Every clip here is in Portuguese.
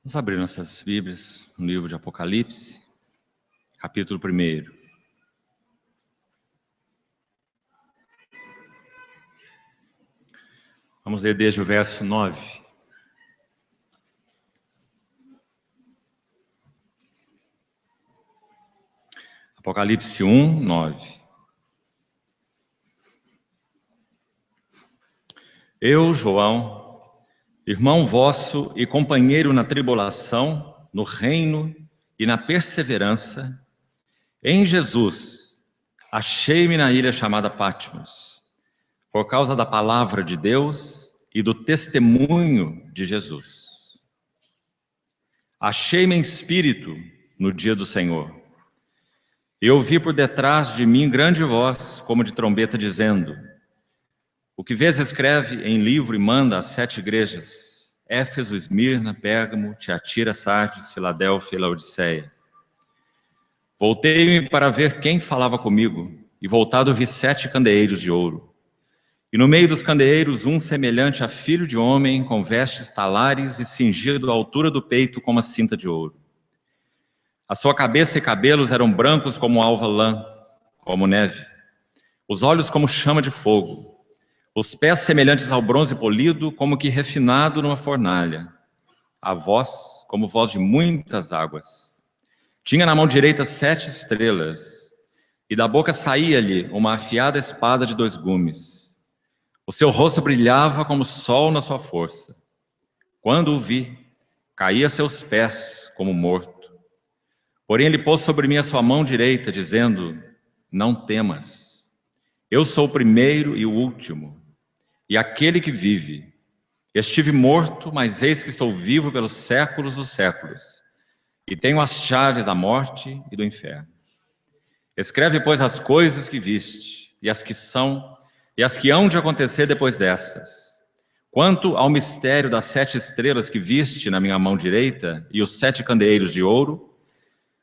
Vamos abrir nossas Bíblias no livro de Apocalipse, capítulo 1. Vamos ler desde o verso 9. Apocalipse 1, 9. Eu, João, irmão vosso e companheiro na tribulação, no reino e na perseverança, em Jesus, achei-me na ilha chamada Patmos, por causa da palavra de Deus e do testemunho de Jesus. Achei-me em espírito no dia do Senhor. E ouvi por detrás de mim grande voz, como de trombeta, dizendo: o que vês escreve em livro e manda às 7 igrejas, Éfeso, Esmirna, Pérgamo, Tiatira, Sardes, Filadélfia e Laodiceia. Voltei-me para ver quem falava comigo, e voltado vi 7 candeeiros de ouro. E no meio dos candeeiros, um semelhante a filho de homem, com vestes talares e cingido à altura do peito com uma cinta de ouro. A sua cabeça e cabelos eram brancos como alva lã, como neve. Os olhos como chama de fogo. Os pés semelhantes ao bronze polido, como que refinado numa fornalha. A voz, como voz de muitas águas. Tinha na mão direita 7 estrelas, e da boca saía-lhe uma afiada espada de 2 gumes. O seu rosto brilhava como o sol na sua força. Quando o vi, caí a seus pés como morto. Porém ele pôs sobre mim a sua mão direita, dizendo: não temas. Eu sou o primeiro e o último, e aquele que vive. Estive morto, mas eis que estou vivo pelos séculos dos séculos, e tenho as chaves da morte e do inferno. Escreve, pois, as coisas que viste, e as que são, e as que hão de acontecer depois dessas. Quanto ao mistério das 7 estrelas que viste na minha mão direita, e os 7 candeeiros de ouro,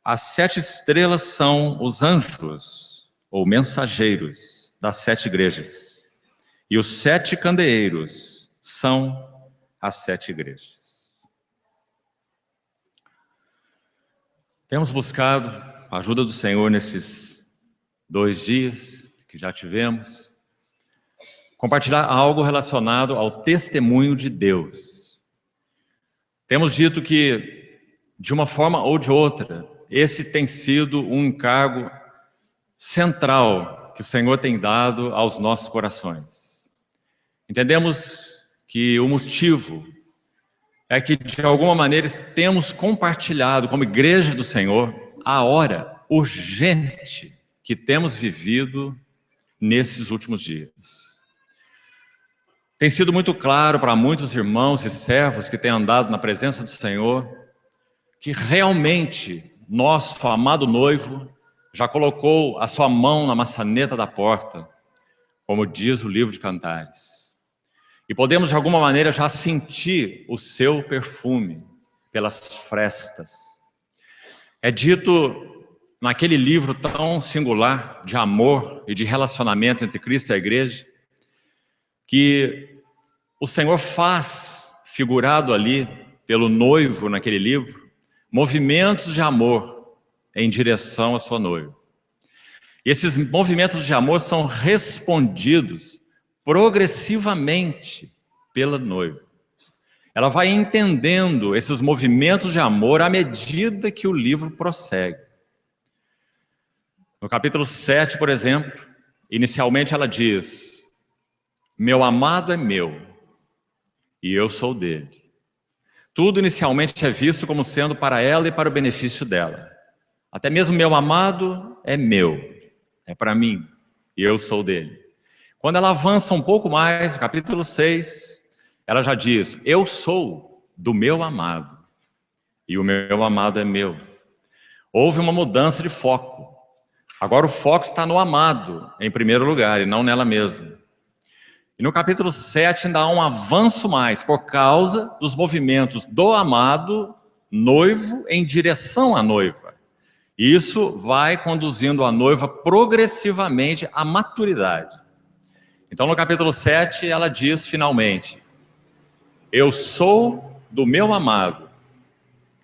as 7 estrelas são os anjos, ou mensageiros, das 7 igrejas. E os 7 candeeiros são as 7 igrejas. Temos buscado a ajuda do Senhor nesses 2 dias que já tivemos, compartilhar algo relacionado ao testemunho de Deus. Temos dito que, de uma forma ou de outra, esse tem sido um encargo central que o Senhor tem dado aos nossos corações. Entendemos que o motivo é que, de alguma maneira, temos compartilhado, como igreja do Senhor, a hora urgente que temos vivido nesses últimos dias. Tem sido muito claro para muitos irmãos e servos que têm andado na presença do Senhor, que realmente nosso amado noivo já colocou a sua mão na maçaneta da porta, como diz o livro de Cantares. E podemos, de alguma maneira, já sentir o seu perfume pelas frestas. É dito naquele livro tão singular de amor e de relacionamento entre Cristo e a igreja, que o Senhor faz, figurado ali pelo noivo naquele livro, movimentos de amor em direção à sua noiva. E esses movimentos de amor são respondidos progressivamente pela noiva. Ela vai entendendo esses movimentos de amor à medida que o livro prossegue. No capítulo 7, por exemplo, inicialmente ela diz: meu amado é meu, e eu sou dele. Tudo inicialmente é visto como sendo para ela e para o benefício dela. Até mesmo meu amado é meu, é para mim, e eu sou dele. Quando ela avança um pouco mais, no capítulo 6, ela já diz: eu sou do meu amado, e o meu amado é meu. Houve uma mudança de foco. Agora o foco está no amado, em primeiro lugar, e não nela mesma. E no capítulo 7 ainda há um avanço mais, por causa dos movimentos do amado noivo em direção à noiva. E isso vai conduzindo a noiva progressivamente à maturidade. Então, no capítulo 7, ela diz finalmente: eu sou do meu amado,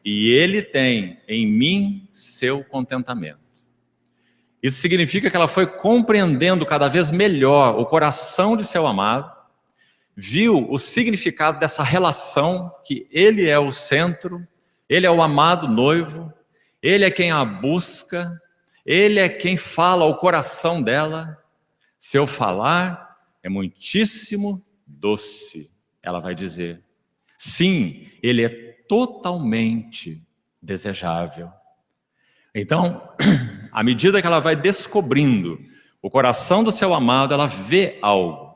e ele tem em mim seu contentamento. Isso significa que ela foi compreendendo cada vez melhor o coração de seu amado, viu o significado dessa relação, que ele é o centro, ele é o amado noivo, ele é quem a busca, ele é quem fala ao coração dela. Seu falar é muitíssimo doce, ela vai dizer. Sim, ele é totalmente desejável. Então, à medida que ela vai descobrindo o coração do seu amado, ela vê algo.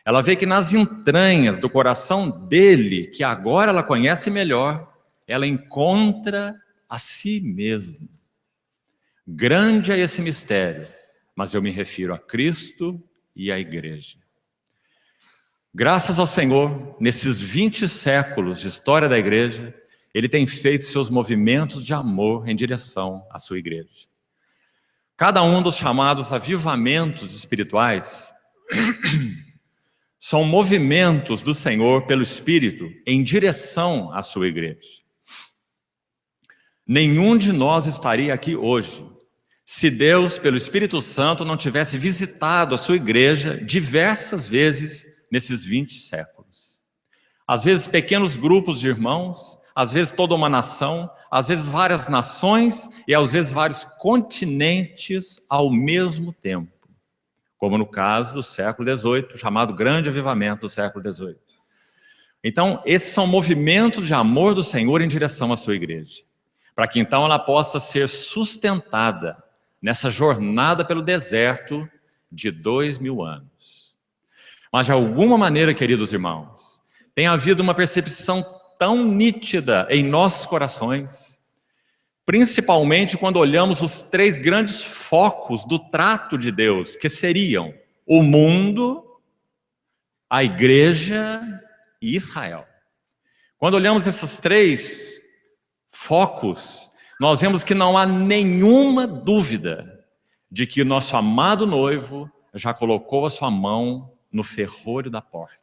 Ela vê que nas entranhas do coração dele, que agora ela conhece melhor, ela encontra a si mesma. Grande é esse mistério, mas eu me refiro a Cristo e à igreja. Graças ao Senhor, nesses 20 séculos de história da igreja, ele tem feito seus movimentos de amor em direção à sua igreja. Cada um dos chamados avivamentos espirituais são movimentos do Senhor pelo Espírito em direção à sua igreja. Nenhum de nós estaria aqui hoje se Deus, pelo Espírito Santo, não tivesse visitado a sua igreja diversas vezes nesses 20 séculos. Às vezes pequenos grupos de irmãos, às vezes toda uma nação, às vezes várias nações e às vezes vários continentes ao mesmo tempo. Como no caso do século XVIII, chamado Grande Avivamento do século XVIII. Então, esses são movimentos de amor do Senhor em direção à sua igreja, para que então ela possa ser sustentada nessa jornada pelo deserto de 2000 anos. Mas de alguma maneira, queridos irmãos, tem havido uma percepção tão nítida em nossos corações, principalmente quando olhamos os 3 grandes focos do trato de Deus, que seriam o mundo, a igreja e Israel. Quando olhamos esses 3 focos, nós vemos que não há nenhuma dúvida de que o nosso amado noivo já colocou a sua mão no ferrolho da porta.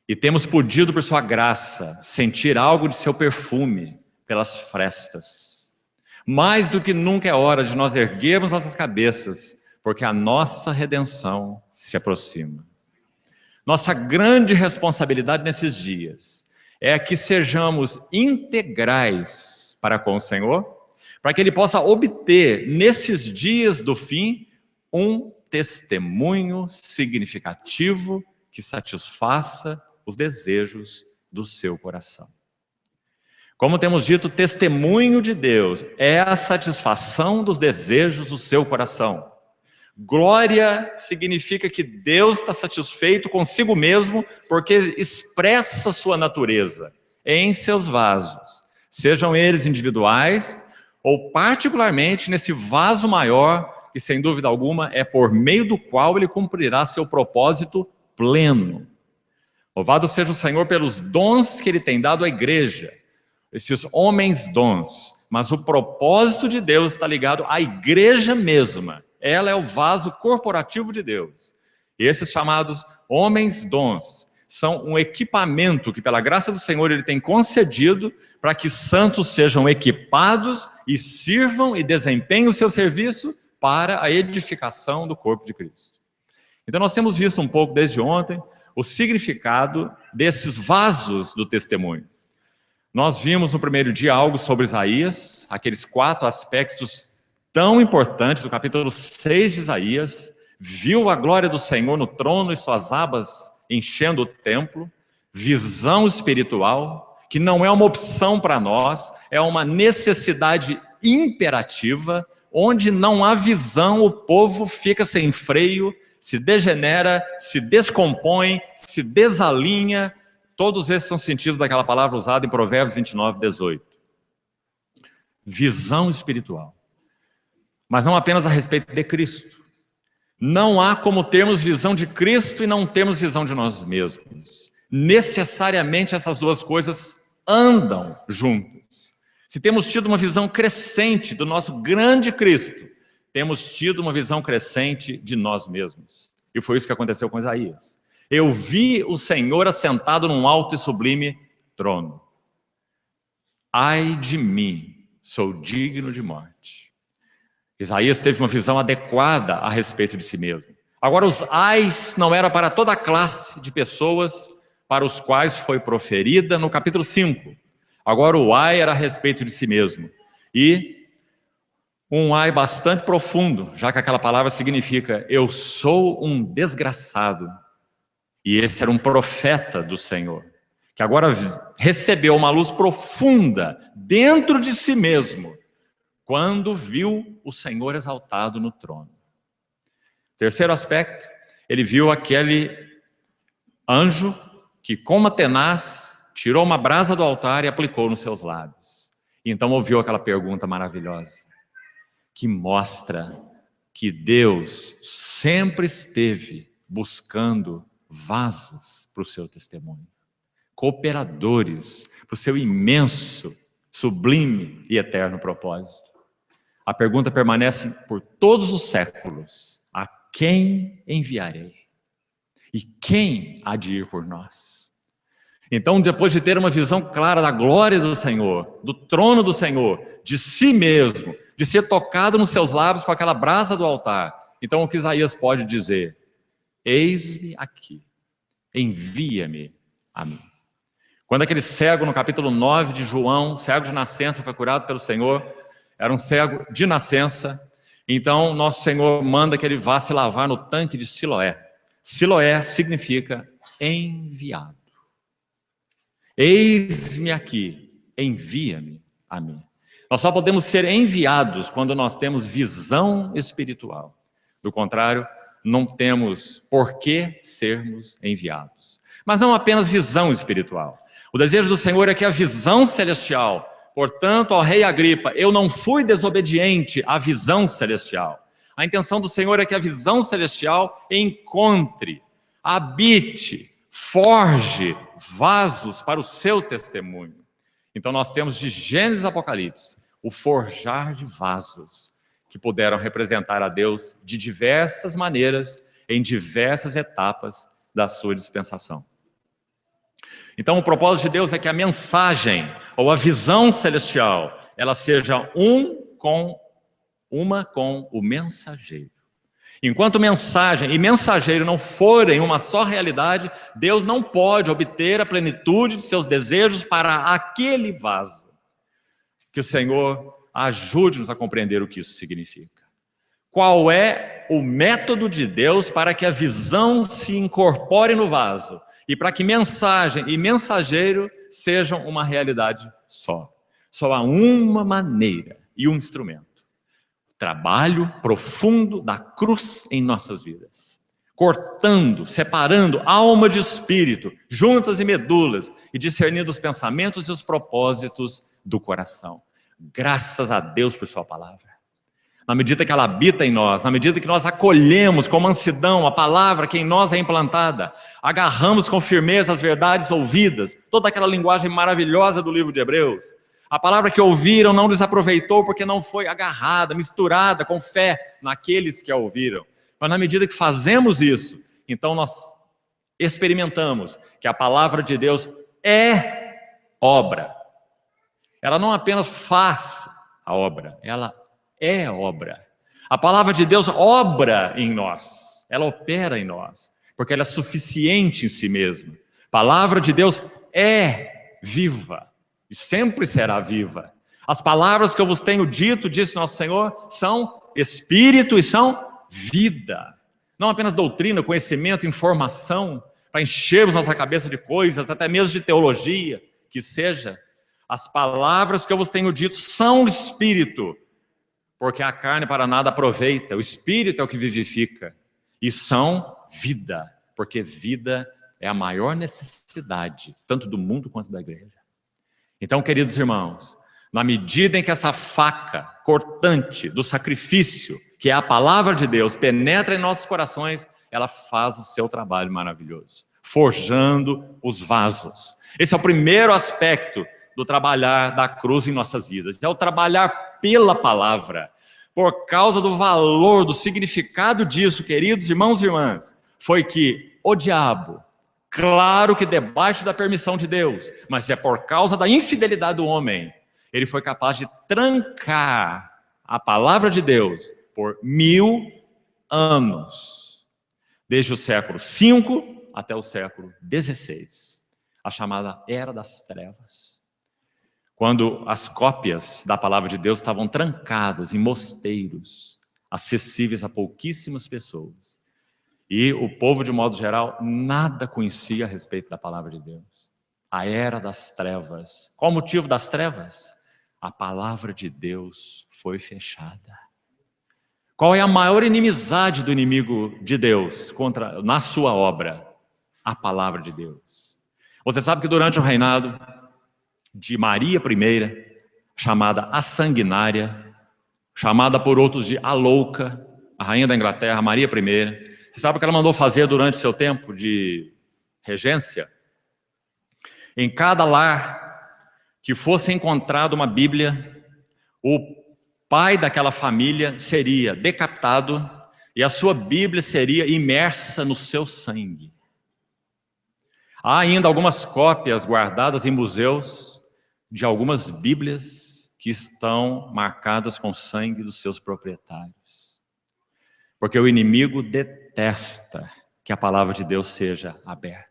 E temos podido, por sua graça, sentir algo de seu perfume pelas frestas. Mais do que nunca é hora de nós erguermos nossas cabeças, porque a nossa redenção se aproxima. Nossa grande responsabilidade nesses dias é que sejamos integrais para com o Senhor, para que Ele possa obter, nesses dias do fim, um testemunho significativo que satisfaça os desejos do seu coração. Como temos dito, testemunho de Deus é a satisfação dos desejos do seu coração. Glória significa que Deus está satisfeito consigo mesmo, porque expressa sua natureza em seus vasos, sejam eles individuais ou particularmente nesse vaso maior, que sem dúvida alguma é por meio do qual ele cumprirá seu propósito pleno. Louvado seja o Senhor pelos dons que ele tem dado à igreja, esses homens dons, mas o propósito de Deus está ligado à igreja mesma. Ela é o vaso corporativo de Deus. E esses chamados homens dons são um equipamento que, pela graça do Senhor, Ele tem concedido para que santos sejam equipados e sirvam e desempenhem o seu serviço para a edificação do corpo de Cristo. Então nós temos visto um pouco desde ontem o significado desses vasos do testemunho. Nós vimos no primeiro dia algo sobre Isaías, aqueles 4 aspectos tão importantes do capítulo 6 de Isaías. Viu a glória do Senhor no trono e suas abas enchendo o templo. Visão espiritual, que não é uma opção para nós, é uma necessidade imperativa. Onde não há visão, o povo fica sem freio, se degenera, se descompõe, se desalinha. Todos esses são sentidos daquela palavra usada em Provérbios 29, 18. Visão espiritual. Mas não apenas a respeito de Cristo. Não há como termos visão de Cristo e não termos visão de nós mesmos. Necessariamente essas duas coisas andam juntas. Se temos tido uma visão crescente do nosso grande Cristo, temos tido uma visão crescente de nós mesmos. E foi isso que aconteceu com Isaías. Eu vi o Senhor assentado num alto e sublime trono. ai de mim, sou digno de morte. Isaías teve uma visão adequada a respeito de si mesmo. Agora, os ais não era para toda a classe de pessoas para os quais foi proferida no capítulo 5. Agora, o ai era a respeito de si mesmo. E um ai bastante profundo, já que aquela palavra significa eu sou um desgraçado. E esse era um profeta do Senhor, que agora recebeu uma luz profunda dentro de si mesmo, quando viu o Senhor exaltado no trono. Terceiro aspecto, ele viu aquele anjo que, com uma tenaz, tirou uma brasa do altar e aplicou nos seus lábios. E então ouviu aquela pergunta maravilhosa, que mostra que Deus sempre esteve buscando vasos para o seu testemunho, cooperadores para o seu imenso, sublime e eterno propósito. A pergunta permanece por todos os séculos: a quem enviarei? E quem há de ir por nós? Então, depois de ter uma visão clara da glória do Senhor, do trono do Senhor, de si mesmo, de ser tocado nos seus lábios com aquela brasa do altar, então o que Isaías pode dizer? Eis-me aqui, envia-me a mim. Quando aquele cego no capítulo 9 de João, cego de nascença, foi curado pelo Senhor, era um cego de nascença, então nosso Senhor manda que ele vá se lavar no tanque de Siloé. Siloé significa enviado. Eis-me aqui, envia-me a mim. Nós só podemos ser enviados quando nós temos visão espiritual. Do contrário, não temos por que sermos enviados. Mas não apenas visão espiritual. O desejo do Senhor é que a visão celestial, portanto, ó rei Agripa, eu não fui desobediente à visão celestial. A intenção do Senhor é que a visão celestial encontre, habite, forge vasos para o seu testemunho. Então nós temos de Gênesis a Apocalipse o forjar de vasos que puderam representar a Deus de diversas maneiras, em diversas etapas da sua dispensação. Então o propósito de Deus é que a mensagem ou a visão celestial, ela seja uma com o mensageiro. Enquanto mensagem e mensageiro não forem uma só realidade, Deus não pode obter a plenitude de seus desejos para aquele vaso. Que o Senhor ajude-nos a compreender o que isso significa. Qual é o método de Deus para que a visão se incorpore no vaso e para que mensagem e mensageiro sejam uma realidade só? Só há uma maneira e um instrumento. Trabalho profundo da cruz em nossas vidas, cortando, separando alma de espírito, juntas e medulas, e discernindo os pensamentos e os propósitos do coração. Graças a Deus por sua palavra. Na medida que ela habita em nós, na medida que nós acolhemos com mansidão a palavra que em nós é implantada, agarramos com firmeza as verdades ouvidas, toda aquela linguagem maravilhosa do livro de Hebreus. A palavra que ouviram não lhes aproveitou porque não foi agarrada, misturada com fé naqueles que a ouviram. Mas na medida que fazemos isso, então nós experimentamos que a palavra de Deus é obra. Ela não apenas faz a obra, ela é obra. A palavra de Deus obra em nós, ela opera em nós, porque ela é suficiente em si mesma. A palavra de Deus é viva. E sempre será viva. As palavras que eu vos tenho dito, disse nosso Senhor, são espírito e são vida. Não apenas doutrina, conhecimento, informação, para enchermos nossa cabeça de coisas, até mesmo de teologia, que seja. As palavras que eu vos tenho dito são espírito, porque a carne para nada aproveita, o espírito é o que vivifica. E são vida, porque vida é a maior necessidade, tanto do mundo quanto da igreja. Então, queridos irmãos, na medida em que essa faca cortante do sacrifício, que é a palavra de Deus, penetra em nossos corações, ela faz o seu trabalho maravilhoso, forjando os vasos. Esse é o primeiro aspecto do trabalhar da cruz em nossas vidas, é o trabalhar pela palavra. Por causa do valor, do significado disso, queridos irmãos e irmãs, foi que o diabo, claro que debaixo da permissão de Deus, mas é por causa da infidelidade do homem, ele foi capaz de trancar a palavra de Deus por 1000 anos, desde o século V até o século XVI, a chamada Era das Trevas, quando as cópias da palavra de Deus estavam trancadas em mosteiros, acessíveis a pouquíssimas pessoas. E o povo, de modo geral, nada conhecia a respeito da palavra de Deus. A Era das Trevas. Qual o motivo das trevas? A palavra de Deus foi fechada. Qual é a maior inimizade do inimigo de Deus na sua obra? A palavra de Deus. Você sabe que durante o reinado de Maria I, chamada a Sanguinária, chamada por outros de a Louca, a rainha da Inglaterra, Maria I, você sabe o que ela mandou fazer durante seu tempo de regência? Em cada lar que fosse encontrada uma Bíblia, o pai daquela família seria decapitado e a sua Bíblia seria imersa no seu sangue. Há ainda algumas cópias guardadas em museus de algumas Bíblias que estão marcadas com o sangue dos seus proprietários. Porque o inimigo detesta que a palavra de Deus seja aberta.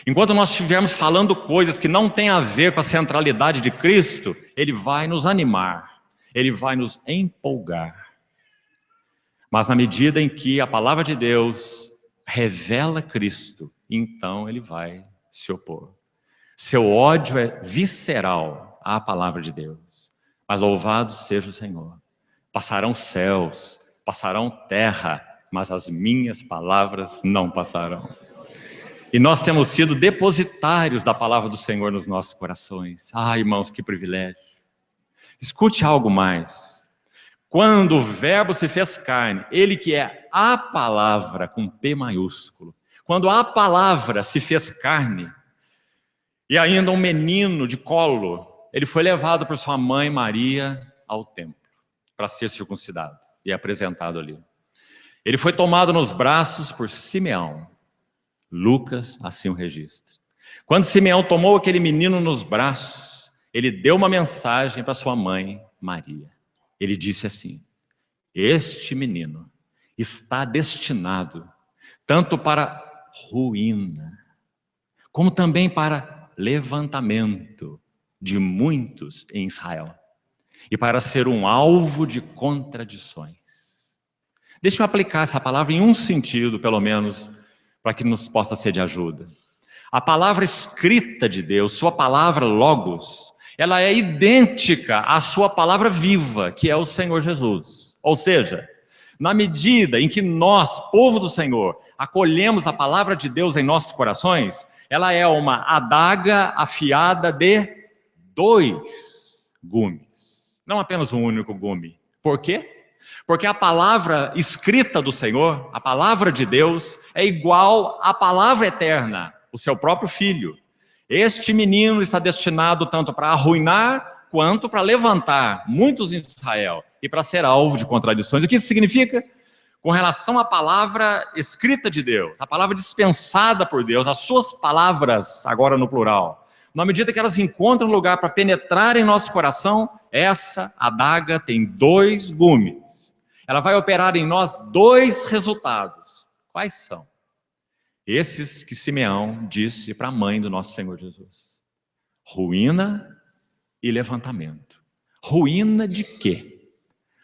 Enquanto nós estivermos falando coisas que não têm a ver com a centralidade de Cristo, ele vai nos animar, ele vai nos empolgar. Mas na medida em que a palavra de Deus revela Cristo, então ele vai se opor. Seu ódio é visceral à palavra de Deus. Mas louvado seja o Senhor. Passarão céus, passarão terra, mas as minhas palavras não passarão. E nós temos sido depositários da palavra do Senhor nos nossos corações. Ah, irmãos, que privilégio. Escute algo mais. Quando o verbo se fez carne, ele que é a palavra com P maiúsculo, quando a palavra se fez carne, e ainda um menino de colo, ele foi levado por sua mãe Maria ao templo para ser circuncidado e apresentado ali. Ele foi tomado nos braços por Simeão. Lucas assim o registra. Quando Simeão tomou aquele menino nos braços, ele deu uma mensagem para sua mãe Maria. Ele disse assim: este menino está destinado tanto para ruína, como também para levantamento de muitos em Israel, e para ser um alvo de contradições. Deixa eu aplicar essa palavra em um sentido, pelo menos, para que nos possa ser de ajuda. A palavra escrita de Deus, sua palavra logos, ela é idêntica à sua palavra viva, que é o Senhor Jesus. Ou seja, na medida em que nós, povo do Senhor, acolhemos a palavra de Deus em nossos corações, ela é uma adaga afiada de 2 gumes. Não apenas um único gume. Por quê? Porque a palavra escrita do Senhor, a palavra de Deus, é igual à palavra eterna, o seu próprio Filho. Este menino está destinado tanto para arruinar, quanto para levantar muitos em Israel, e para ser alvo de contradições. O que isso significa? Com relação à palavra escrita de Deus, a palavra dispensada por Deus, as suas palavras, agora no plural, na medida que elas encontram lugar para penetrar em nosso coração, essa adaga tem 2 gumes. Ela vai operar em nós 2 resultados. Quais são? Esses que Simeão disse para a mãe do nosso Senhor Jesus: ruína e levantamento. Ruína de quê?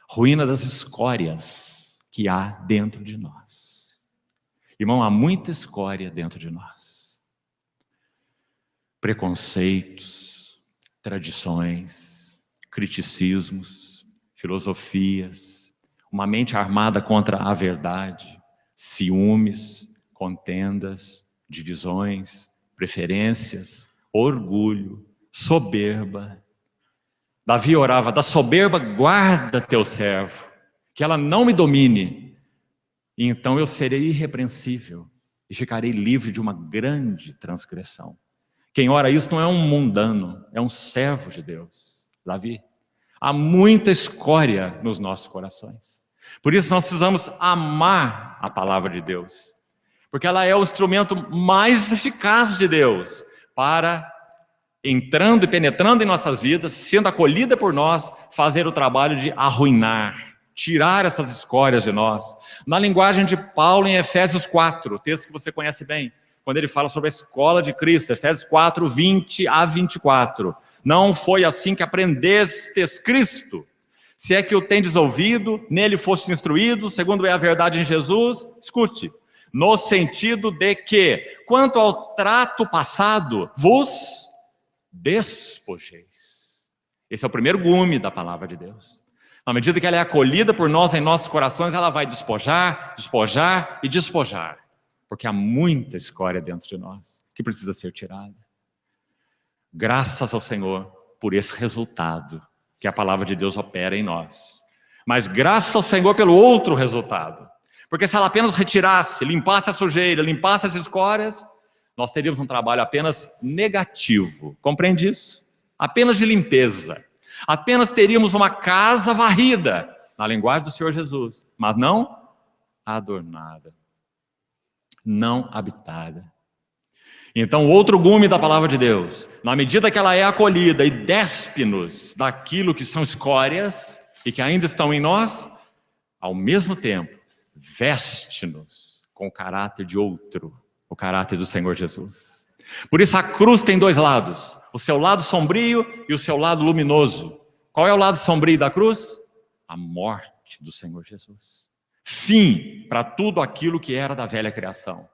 Ruína das escórias que há dentro de nós. Irmão, há muita escória dentro de nós. Preconceitos, tradições, criticismos, filosofias, uma mente armada contra a verdade, ciúmes, contendas, divisões, preferências, orgulho, soberba. Davi orava: da soberba guarda teu servo, que ela não me domine, e então eu serei irrepreensível e ficarei livre de uma grande transgressão. Quem ora isso não é um mundano, é um servo de Deus. Davi. Há muita escória nos nossos corações. Por isso nós precisamos amar a palavra de Deus, porque ela é o instrumento mais eficaz de Deus para entrando e penetrando em nossas vidas, sendo acolhida por nós, fazer o trabalho de arruinar, tirar essas escórias de nós. Na linguagem de Paulo em Efésios 4, texto que você conhece bem, quando ele fala sobre a escola de Cristo, Efésios 4, 20 a 24. Não foi assim que aprendestes Cristo. Se é que o tendes ouvido, nele fostes instruídos, segundo é a verdade em Jesus, escute. No sentido de que, quanto ao trato passado, vos despojeis. Esse é o primeiro gume da palavra de Deus. À medida que ela é acolhida por nós em nossos corações, ela vai despojar, despojar e despojar. Porque há muita escória dentro de nós que precisa ser tirada. Graças ao Senhor por esse resultado que a palavra de Deus opera em nós. Mas graças ao Senhor pelo outro resultado. Porque se ela apenas retirasse, limpasse a sujeira, limpasse as escórias, nós teríamos um trabalho apenas negativo. Compreende isso? Apenas de limpeza. Apenas teríamos uma casa varrida, na linguagem do Senhor Jesus, mas não adornada, não habitada. Então, outro gume da palavra de Deus, na medida que ela é acolhida e despe-nos daquilo que são escórias e que ainda estão em nós, ao mesmo tempo, veste-nos com o caráter de outro, o caráter do Senhor Jesus. Por isso a cruz tem dois lados, o seu lado sombrio e o seu lado luminoso. Qual é o lado sombrio da cruz? A morte do Senhor Jesus. Fim para tudo aquilo que era da velha criação.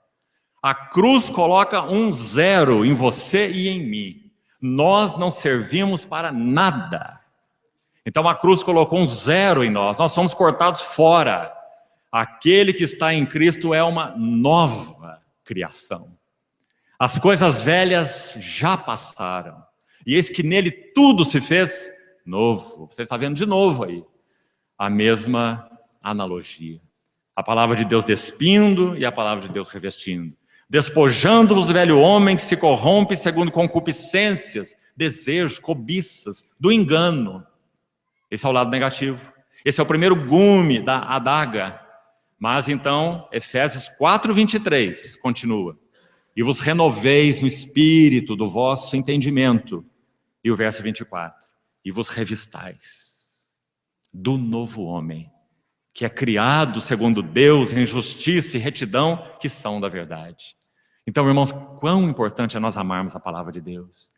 A cruz coloca um zero em você e em mim. Nós não servimos para nada. Então a cruz colocou um zero em nós. Nós somos cortados fora. Aquele que está em Cristo é uma nova criação. As coisas velhas já passaram. E eis que nele tudo se fez novo. Você está vendo de novo aí a mesma analogia. A palavra de Deus despindo e a palavra de Deus revestindo. Despojando-vos do velho homem que se corrompe segundo concupiscências, desejos, cobiças, do engano. Esse é o lado negativo. Esse é o primeiro gume da adaga. Mas então, Efésios 4, 23, continua. E vos renoveis no espírito do vosso entendimento. E o verso 24. E vos revistais do novo homem, que é criado segundo Deus em justiça e retidão, que são da verdade. Então, irmãos, quão importante é nós amarmos a palavra de Deus.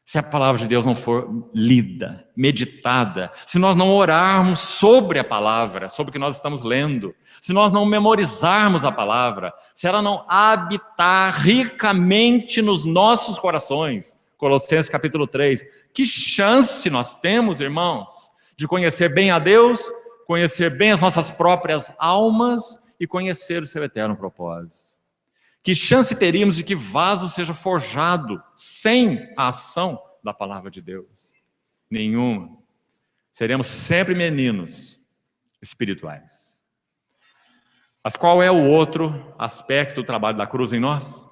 Se a palavra de Deus não for lida, meditada, se nós não orarmos sobre a palavra, sobre o que nós estamos lendo, se nós não memorizarmos a palavra, se ela não habitar ricamente nos nossos corações, Colossenses capítulo 3, que chance nós temos, irmãos, de conhecer bem a Deus, conhecer bem as nossas próprias almas e conhecer o seu eterno propósito. Que chance teríamos de que vaso seja forjado sem a ação da palavra de Deus? Nenhuma. Seremos sempre meninos espirituais. Mas qual é o outro aspecto do trabalho da cruz em nós?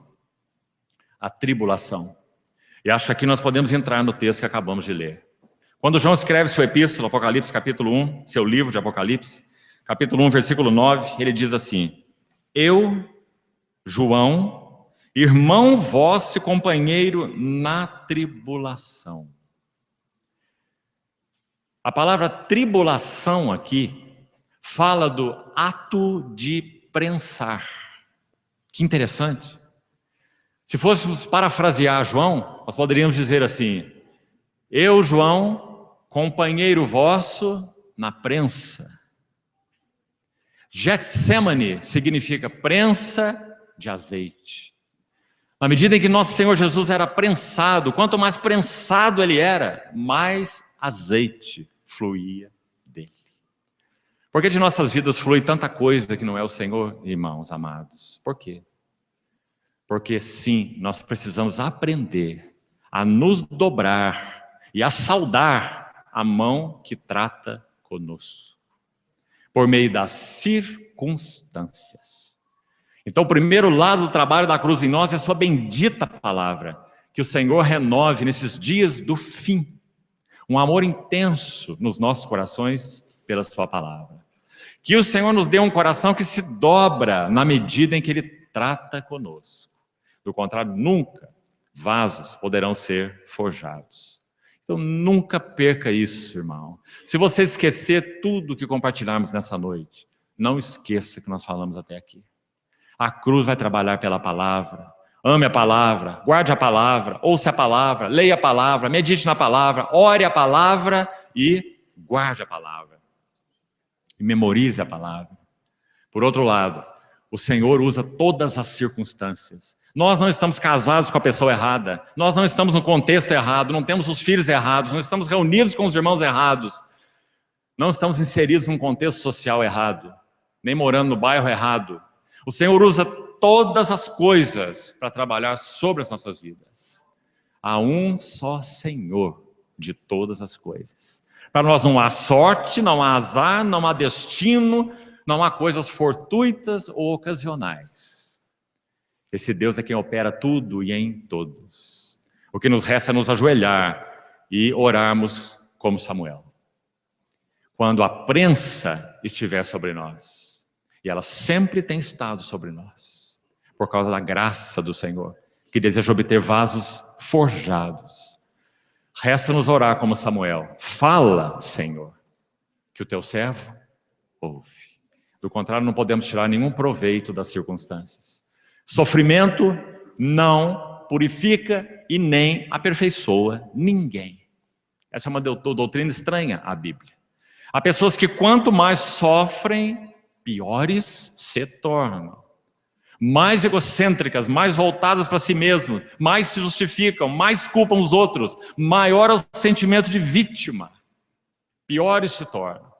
A tribulação. E acho que aqui nós podemos entrar no texto que acabamos de ler. Quando João escreve sua epístola, Apocalipse capítulo 1, seu livro de Apocalipse, capítulo 1, versículo 9, ele diz assim: Eu, João, irmão vosso e companheiro na tribulação. A palavra tribulação aqui fala do ato de prensar. Que interessante. Se fôssemos parafrasear João, nós poderíamos dizer assim: Eu, João, companheiro vosso na prensa. Getsemane significa prensa de azeite. Na medida em que nosso Senhor Jesus era prensado, quanto mais prensado ele era, mais azeite fluía dele. Por que de nossas vidas flui tanta coisa que não é o Senhor, irmãos amados? Por quê? Porque sim, nós precisamos aprender a nos dobrar e a saudar a mão que trata conosco, por meio das circunstâncias. Então, o primeiro lado do trabalho da cruz em nós é a sua bendita palavra, que o Senhor renove nesses dias do fim, um amor intenso nos nossos corações pela sua palavra. Que o Senhor nos dê um coração que se dobra na medida em que Ele trata conosco. Do contrário, nunca vasos poderão ser forjados. Então nunca perca isso, irmão. Se você esquecer tudo que compartilharmos nessa noite, não esqueça que nós falamos até aqui. A cruz vai trabalhar pela palavra. Ame a palavra, guarde a palavra, ouça a palavra, leia a palavra, medite na palavra, ore a palavra e guarde a palavra. E memorize a palavra. Por outro lado, o Senhor usa todas as circunstâncias. Nós não estamos casados com a pessoa errada, nós não estamos no contexto errado, não temos os filhos errados, não estamos reunidos com os irmãos errados, não estamos inseridos num contexto social errado, nem morando no bairro errado. O Senhor usa todas as coisas para trabalhar sobre as nossas vidas. Há um só Senhor de todas as coisas. Para nós não há sorte, não há azar, não há destino, não há coisas fortuitas ou ocasionais. Esse Deus é quem opera tudo e em todos. O que nos resta é nos ajoelhar e orarmos como Samuel. Quando a prensa estiver sobre nós, e ela sempre tem estado sobre nós, por causa da graça do Senhor, que deseja obter vasos forjados. Resta-nos orar como Samuel. Fala, Senhor, que o teu servo ouve. Do contrário, não podemos tirar nenhum proveito das circunstâncias. Sofrimento não purifica e nem aperfeiçoa ninguém. Essa é uma doutrina estranha à Bíblia. Há pessoas que quanto mais sofrem, piores se tornam. Mais egocêntricas, mais voltadas para si mesmas, mais se justificam, mais culpam os outros, maior é o sentimento de vítima. Piores se tornam.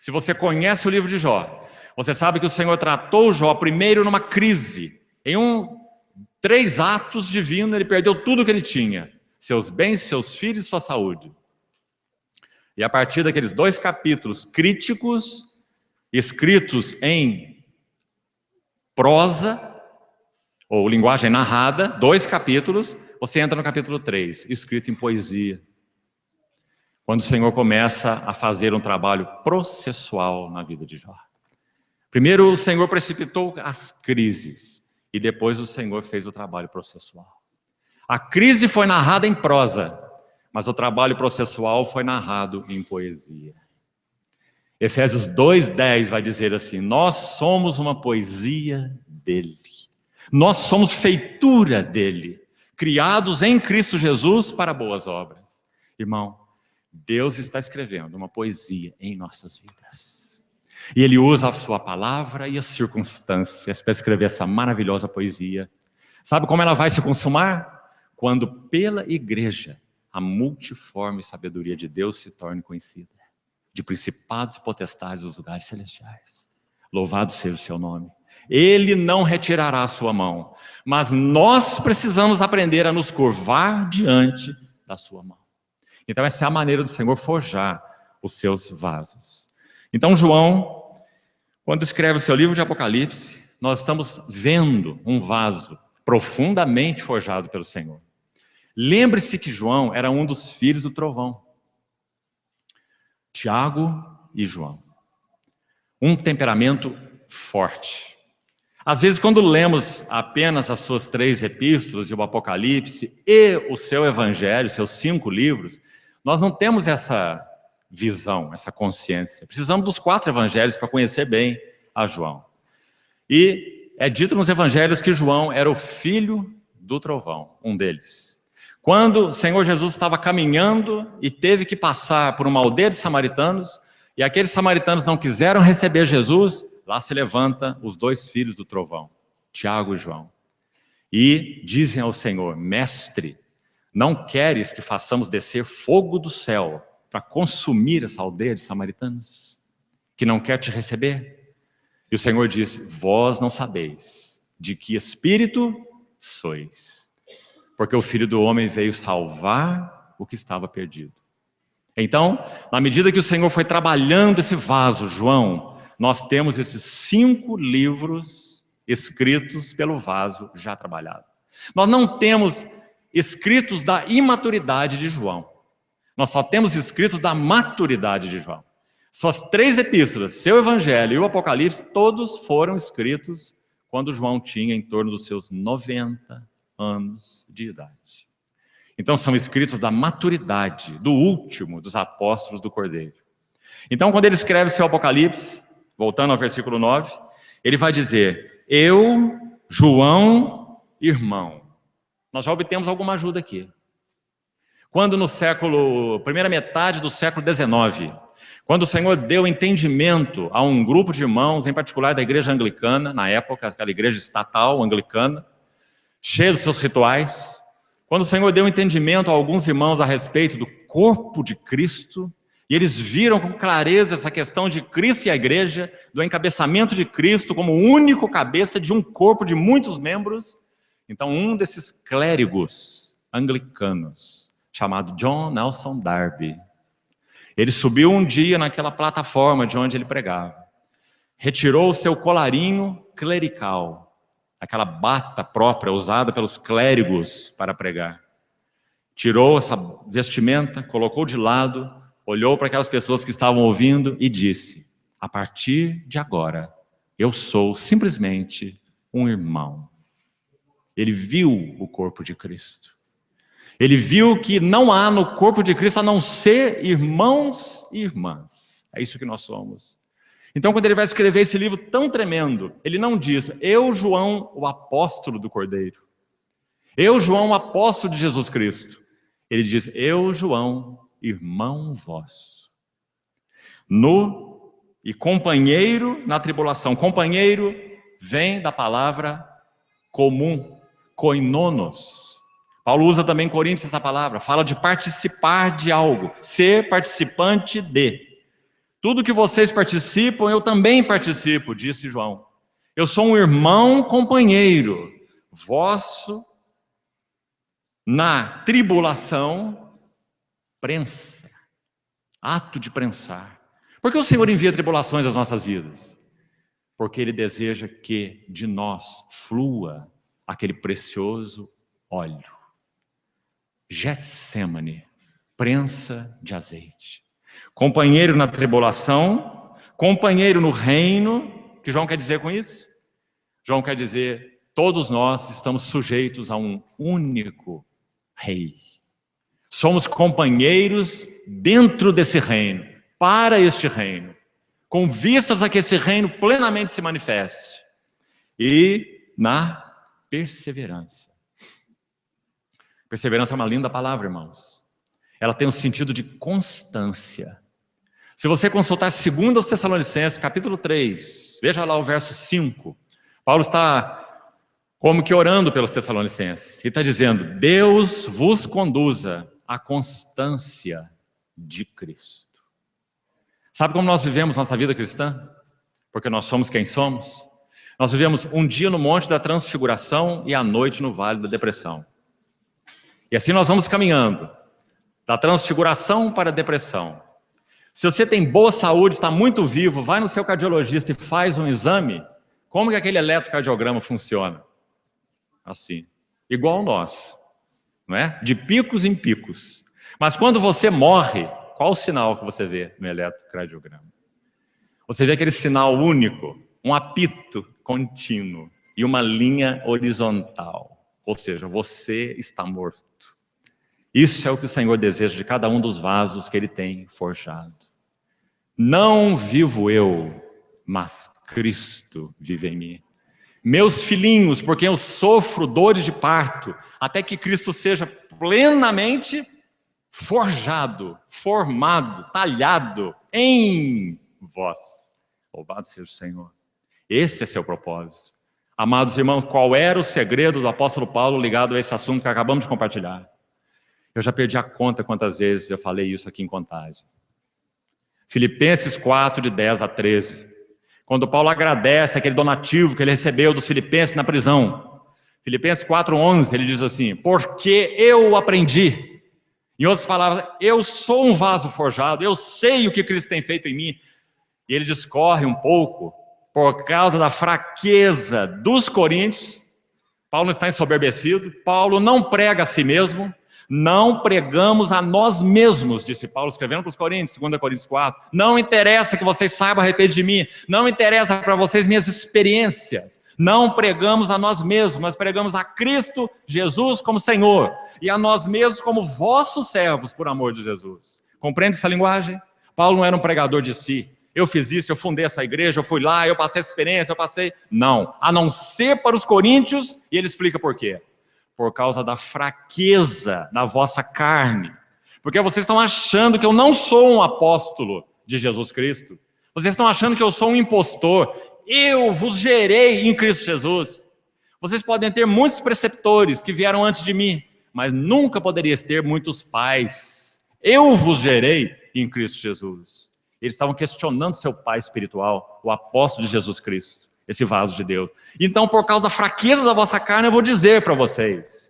Se você conhece o livro de Jó, você sabe que o Senhor tratou Jó primeiro numa crise. Em 3 atos divinos, ele perdeu tudo o que ele tinha. Seus bens, seus filhos e sua saúde. E a partir daqueles 2 capítulos críticos, escritos em prosa, ou linguagem narrada, 2 capítulos, você entra no capítulo 3, escrito em poesia. Quando o Senhor começa a fazer um trabalho processual na vida de Jó. Primeiro o Senhor precipitou as crises, e depois o Senhor fez o trabalho processual. A crise foi narrada em prosa, mas o trabalho processual foi narrado em poesia. Efésios 2:10 vai dizer assim: nós somos uma poesia dele. Nós somos feitura dele, criados em Cristo Jesus para boas obras. Irmão, Deus está escrevendo uma poesia em nossas vidas. E Ele usa a sua palavra e as circunstâncias para escrever essa maravilhosa poesia. Sabe como ela vai se consumar? Quando pela igreja a multiforme sabedoria de Deus se torne conhecida. De principados e potestades dos lugares celestiais. Louvado seja o seu nome. Ele não retirará a sua mão, mas nós precisamos aprender a nos curvar diante da sua mão. Então essa é a maneira do Senhor forjar os seus vasos. Então João, quando escreve o seu livro de Apocalipse, nós estamos vendo um vaso profundamente forjado pelo Senhor. Lembre-se que João era um dos filhos do trovão. Tiago e João. Um temperamento forte. Às vezes, quando lemos apenas as suas 3 epístolas e o Apocalipse e o seu evangelho, seus 5 livros, nós não temos essa visão, essa consciência. Precisamos dos 4 evangelhos para conhecer bem a João. E é dito nos evangelhos que João era o filho do trovão, um deles. Quando o Senhor Jesus estava caminhando e teve que passar por uma aldeia de samaritanos, e aqueles samaritanos não quiseram receber Jesus, lá se levanta os 2 filhos do trovão, Tiago e João. E dizem ao Senhor: Mestre, não queres que façamos descer fogo do céu para consumir essa aldeia de samaritanos, que não quer te receber? E o Senhor disse: vós não sabeis de que espírito sois, porque o Filho do Homem veio salvar o que estava perdido. Então, na medida que o Senhor foi trabalhando esse vaso, João, nós temos esses 5 livros escritos pelo vaso já trabalhado. Nós não temos escritos da imaturidade de João. Nós só temos escritos da maturidade de João. Suas 3 epístolas, seu evangelho e o Apocalipse, todos foram escritos quando João tinha em torno dos seus 90 anos de idade. Então são escritos da maturidade do último dos apóstolos do Cordeiro. Então quando ele escreve seu Apocalipse, voltando ao versículo 9, ele vai dizer: eu, João, irmão. Nós já obtemos alguma ajuda aqui. Quando primeira metade do século XIX, quando o Senhor deu entendimento a um grupo de irmãos, em particular da igreja anglicana, na época, aquela igreja estatal anglicana, cheia dos seus rituais, quando o Senhor deu entendimento a alguns irmãos a respeito do corpo de Cristo, e eles viram com clareza essa questão de Cristo e a igreja, do encabeçamento de Cristo como único cabeça de um corpo de muitos membros, então um desses clérigos anglicanos, chamado John Nelson Darby, ele subiu um dia naquela plataforma de onde ele pregava, retirou o seu colarinho clerical, aquela bata própria usada pelos clérigos para pregar, tirou essa vestimenta, colocou de lado, olhou para aquelas pessoas que estavam ouvindo e disse: a partir de agora, eu sou simplesmente um irmão. Ele viu o corpo de Cristo. Ele viu que não há no corpo de Cristo a não ser irmãos e irmãs. É isso que nós somos. Então, quando ele vai escrever esse livro tão tremendo, ele não diz: eu, João, o apóstolo do Cordeiro. Eu, João, o apóstolo de Jesus Cristo. Ele diz: eu, João, irmão vosso. E companheiro na tribulação. Companheiro vem da palavra comum, koinonos. Paulo usa também em Coríntios essa palavra, fala de participar de algo, ser participante de. Tudo que vocês participam, eu também participo, disse João. Eu sou um irmão companheiro vosso na tribulação, prensa, ato de prensar. Por que o Senhor envia tribulações às nossas vidas? Porque Ele deseja que de nós flua aquele precioso óleo. Getsêmane, prensa de azeite. Companheiro na tribulação, companheiro no reino. O que João quer dizer com isso? João quer dizer, todos nós estamos sujeitos a um único rei. Somos companheiros dentro desse reino, para este reino, com vistas a que esse reino plenamente se manifeste. E na perseverança. Perseverança é uma linda palavra, irmãos. Ela tem um sentido de constância. Se você consultar 2 Tessalonicenses, capítulo 3, veja lá o verso 5. Paulo está como que orando pelos Tessalonicenses. Ele está dizendo: Deus vos conduza à constância de Cristo. Sabe como nós vivemos nossa vida cristã? Porque nós somos quem somos. Nós vivemos um dia no Monte da Transfiguração e à noite no Vale da Depressão. E assim nós vamos caminhando, da transfiguração para a depressão. Se você tem boa saúde, está muito vivo, vai no seu cardiologista e faz um exame, como que aquele eletrocardiograma funciona? Assim, igual nós, não é? De picos em picos. Mas quando você morre, qual o sinal que você vê no eletrocardiograma? Você vê aquele sinal único, um apito contínuo e uma linha horizontal. Ou seja, você está morto. Isso é o que o Senhor deseja de cada um dos vasos que Ele tem forjado. Não vivo eu, mas Cristo vive em mim. Meus filhinhos, porque eu sofro dores de parto, até que Cristo seja plenamente forjado, formado, talhado em vós. Louvado seja o Senhor. Esse é seu propósito. Amados irmãos, qual era o segredo do apóstolo Paulo ligado a esse assunto que acabamos de compartilhar? Eu já perdi a conta quantas vezes eu falei isso aqui em Contagem. Filipenses 4, de 10 a 13. Quando Paulo agradece aquele donativo que ele recebeu dos filipenses na prisão. Filipenses 4, 11, ele diz assim: porque eu aprendi. Em outras palavras, eu sou um vaso forjado, eu sei o que Cristo tem feito em mim. E ele discorre um pouco por causa da fraqueza dos coríntios. Paulo não está ensoberbecido, Paulo não prega a si mesmo, não pregamos a nós mesmos, disse Paulo escrevendo para os coríntios, 2 Coríntios 4. Não interessa que vocês saibam a respeito de mim, não interessa para vocês minhas experiências, Não pregamos a nós mesmos, mas pregamos a Cristo Jesus como Senhor e a nós mesmos como vossos servos por amor de Jesus. Compreende essa linguagem? Paulo não era um pregador de si. Eu fiz isso, eu fundei essa igreja, eu fui lá, eu passei essa experiência, eu passei... Não, a não ser para os coríntios, e ele explica por quê. Por causa da fraqueza na vossa carne. Porque vocês estão achando que eu não sou um apóstolo de Jesus Cristo. Vocês estão achando que eu sou um impostor. Eu vos gerei em Cristo Jesus. Vocês podem ter muitos preceptores que vieram antes de mim, mas nunca poderiam ter muitos pais. Eu vos gerei em Cristo Jesus. Eles estavam questionando seu pai espiritual, o apóstolo de Jesus Cristo, esse vaso de Deus. Então, por causa da fraqueza da vossa carne, eu vou dizer para vocês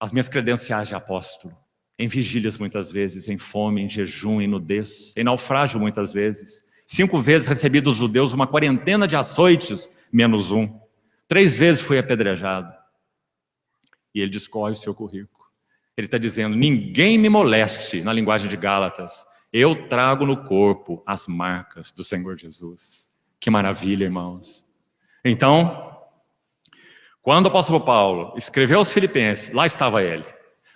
as minhas credenciais de apóstolo, em vigílias muitas vezes, em fome, em jejum, em nudez, em naufrágio muitas vezes. 5 vezes recebi dos judeus uma quarentena de açoites, menos 1. 3 vezes fui apedrejado. E ele discorre o seu currículo. Ele está dizendo, ninguém me moleste, na linguagem de Gálatas. Eu trago no corpo as marcas do Senhor Jesus. Que maravilha, irmãos. Então, quando o apóstolo Paulo escreveu aos Filipenses, lá estava ele.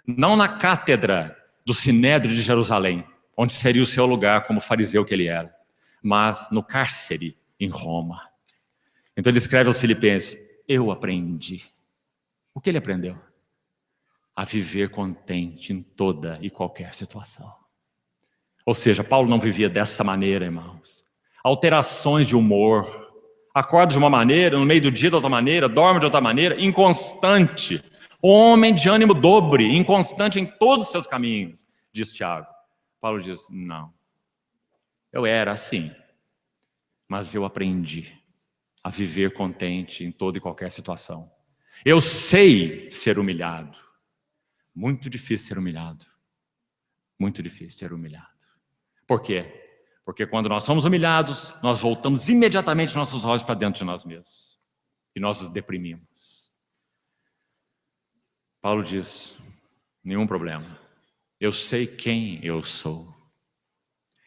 Não na cátedra do Sinédrio de Jerusalém, onde seria o seu lugar como fariseu que ele era, mas no cárcere em Roma. Então ele escreve aos Filipenses, eu aprendi. O que ele aprendeu? A viver contente em toda e qualquer situação. Ou seja, Paulo não vivia dessa maneira, irmãos. Alterações de humor. Acorda de uma maneira, no meio do dia de outra maneira, dorme de outra maneira, inconstante. Homem de ânimo dobre, inconstante em todos os seus caminhos, diz Tiago. Paulo diz, não. Eu era assim, mas eu aprendi a viver contente em toda e qualquer situação. Eu sei ser humilhado. Muito difícil ser humilhado. Muito difícil ser humilhado. Por quê? Porque quando nós somos humilhados, nós voltamos imediatamente nossos olhos para dentro de nós mesmos. E nós os deprimimos. Paulo diz, nenhum problema. Eu sei quem eu sou.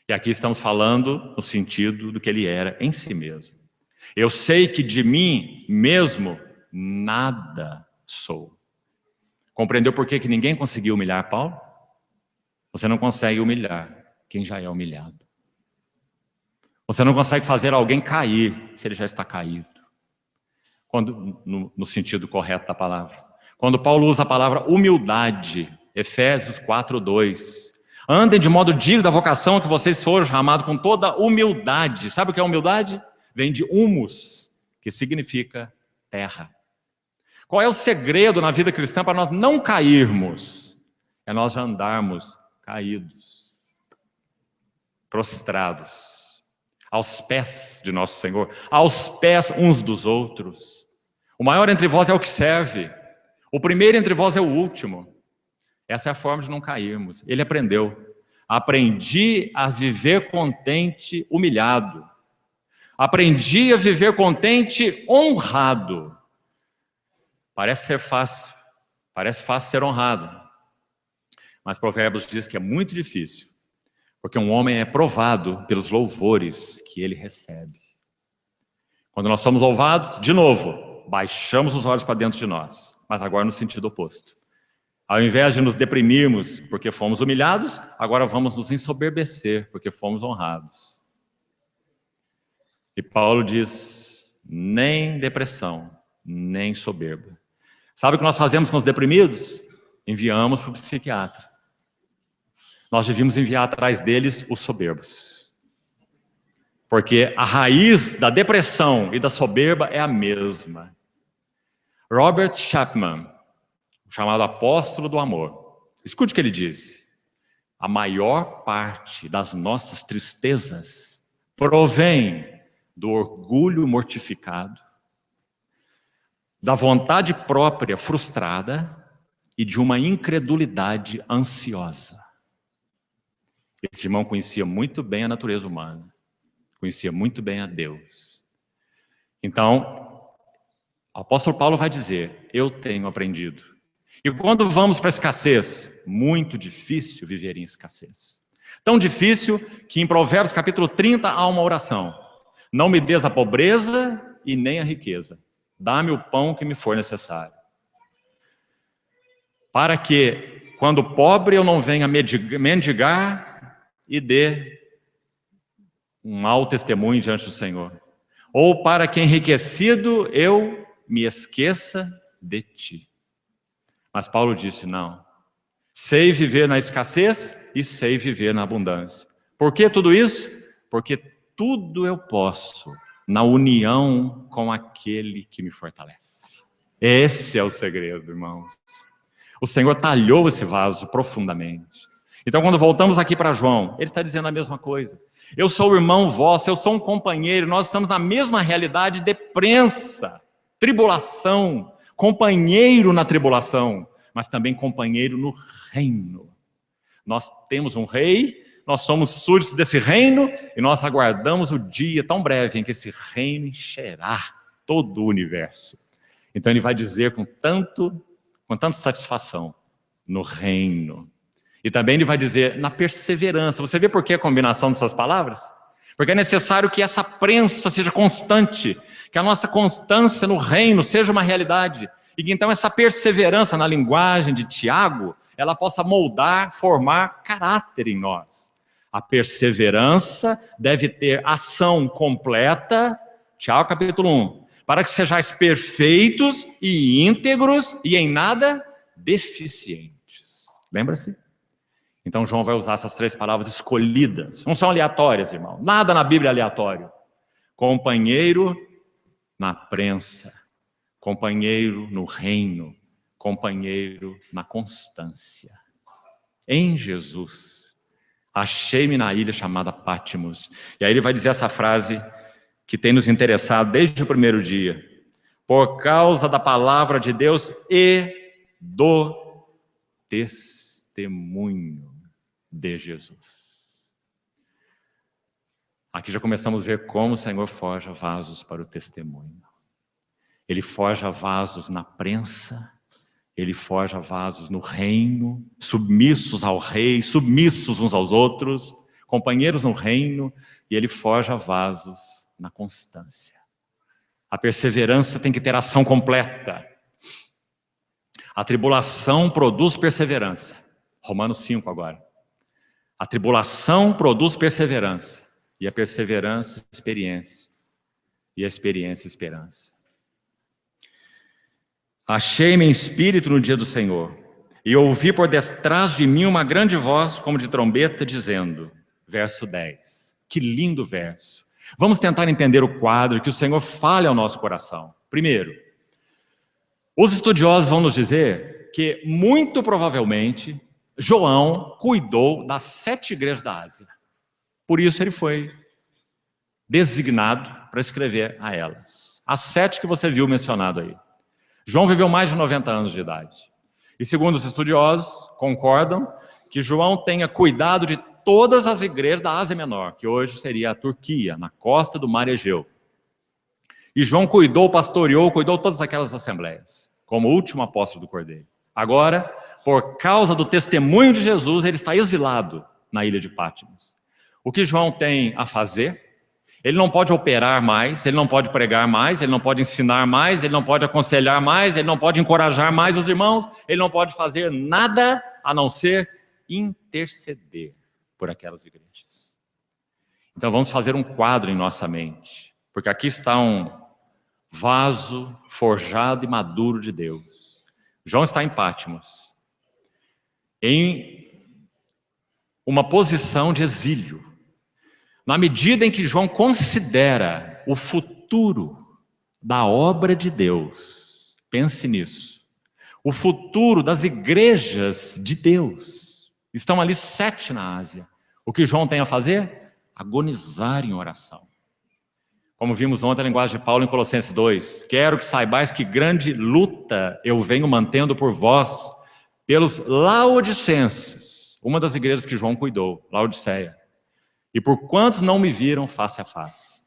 E aqui estamos falando no sentido do que ele era em si mesmo. Eu sei que de mim mesmo nada sou. Compreendeu por que ninguém conseguiu humilhar Paulo? Você não consegue humilhar quem já é humilhado. Você não consegue fazer alguém cair se ele já está caído. No sentido correto da palavra. Quando Paulo usa a palavra humildade, Efésios 4:2. Andem de modo digno da vocação que vocês foram chamados com toda humildade. Sabe o que é humildade? Vem de humus, que significa terra. Qual é o segredo na vida cristã para nós não cairmos? É nós andarmos caídos, prostrados, aos pés de nosso Senhor, aos pés uns dos outros. O maior entre vós é o que serve. O primeiro entre vós é o último. Essa é a forma de não cairmos. Ele aprendeu. Aprendi a viver contente, humilhado. Aprendi a viver contente, honrado. Parece ser fácil. Parece fácil ser honrado. Mas Provérbios diz que é muito difícil. Porque um homem é provado pelos louvores que ele recebe. Quando nós somos louvados, de novo, baixamos os olhos para dentro de nós. Mas agora no sentido oposto. Ao invés de nos deprimirmos porque fomos humilhados, agora vamos nos ensoberbecer porque fomos honrados. E Paulo diz, nem depressão, nem soberba. Sabe o que nós fazemos com os deprimidos? Enviamos para o psiquiatra. Nós devíamos enviar atrás deles os soberbos. Porque a raiz da depressão e da soberba é a mesma. Robert Chapman, chamado apóstolo do amor. Escute o que ele diz. A maior parte das nossas tristezas provém do orgulho mortificado, da vontade própria frustrada e de uma incredulidade ansiosa. Esse irmão conhecia muito bem a natureza humana, conhecia muito bem a Deus. Então, o apóstolo Paulo vai dizer, eu tenho aprendido. E quando vamos para a escassez, muito difícil viver em escassez. Tão difícil que em Provérbios capítulo 30 há uma oração. Não me des a pobreza e nem a riqueza. Dá-me o pão que me for necessário. Para que, quando pobre, eu não venha mendigar e dê um mau testemunho diante do Senhor. Ou para que, enriquecido, eu me esqueça de ti. Mas Paulo disse, não. Sei viver na escassez e sei viver na abundância. Por que tudo isso? Porque tudo eu posso na união com aquele que me fortalece. Esse é o segredo, irmãos. O Senhor talhou esse vaso profundamente. Então, quando voltamos aqui para João, ele está dizendo a mesma coisa. Eu sou o irmão vosso, eu sou um companheiro, nós estamos na mesma realidade de prensa, tribulação, companheiro na tribulação, mas também companheiro no reino. Nós temos um rei, nós somos súditos desse reino e nós aguardamos o dia tão breve em que esse reino encherá todo o universo. Então ele vai dizer com tanta satisfação, no reino. E também ele vai dizer na perseverança. Você vê por que a combinação dessas palavras? Porque é necessário que essa prensa seja constante, que a nossa constância no reino seja uma realidade. E que então essa perseverança na linguagem de Tiago, ela possa moldar, formar caráter em nós. A perseverança deve ter ação completa, Tiago capítulo 1, para que sejais perfeitos e íntegros e em nada deficientes. Lembra-se? Então João vai usar essas 3 palavras escolhidas. Não são aleatórias, irmão. Nada na Bíblia é aleatório. Companheiro na prensa. Companheiro no reino. Companheiro na constância. Em Jesus. Achei-me na ilha chamada Pátimos. E aí ele vai dizer essa frase que tem nos interessado desde o primeiro dia. Por causa da palavra de Deus e do testemunho de Jesus. Aqui já começamos a ver como o Senhor forja vasos para o testemunho. Ele forja vasos na prensa, ele forja vasos no reino, submissos ao rei, submissos uns aos outros, companheiros no reino, e ele forja vasos na constância. A perseverança tem que ter ação completa. A tribulação produz perseverança. Romanos 5 agora. A tribulação produz perseverança. E a perseverança, experiência. E a experiência, esperança. Achei-me em espírito no dia do Senhor. E ouvi por detrás de mim uma grande voz, como de trombeta, dizendo, verso 10. Que lindo verso. Vamos tentar entender o quadro, que o Senhor fale ao nosso coração. Primeiro, os estudiosos vão nos dizer que, muito provavelmente, João cuidou das 7 igrejas da Ásia. Por isso ele foi designado para escrever a elas. As 7 que você viu mencionado aí. João viveu mais de 90 anos de idade. E segundo os estudiosos, concordam que João tenha cuidado de todas as igrejas da Ásia Menor, que hoje seria a Turquia, na costa do Mar Egeu. E João cuidou, pastoreou, cuidou todas aquelas assembleias, como último apóstolo do Cordeiro. Agora, por causa do testemunho de Jesus, ele está exilado na ilha de Pátimos. O que João tem a fazer? Ele não pode operar mais, ele não pode pregar mais, ele não pode ensinar mais, ele não pode aconselhar mais, ele não pode encorajar mais os irmãos, ele não pode fazer nada a não ser interceder por aquelas igrejas. Então vamos fazer um quadro em nossa mente, porque aqui está um vaso forjado e maduro de Deus. João está em Pátimos, em uma posição de exílio. Na medida em que João considera o futuro da obra de Deus, pense nisso, o futuro das igrejas de Deus, estão ali 7 na Ásia. O que João tem a fazer? Agonizar em oração. Como vimos ontem a linguagem de Paulo em Colossenses 2, quero que saibais que grande luta eu venho mantendo por vós, pelos laodicenses, uma das igrejas que João cuidou, Laodiceia. E por quantos não me viram face a face.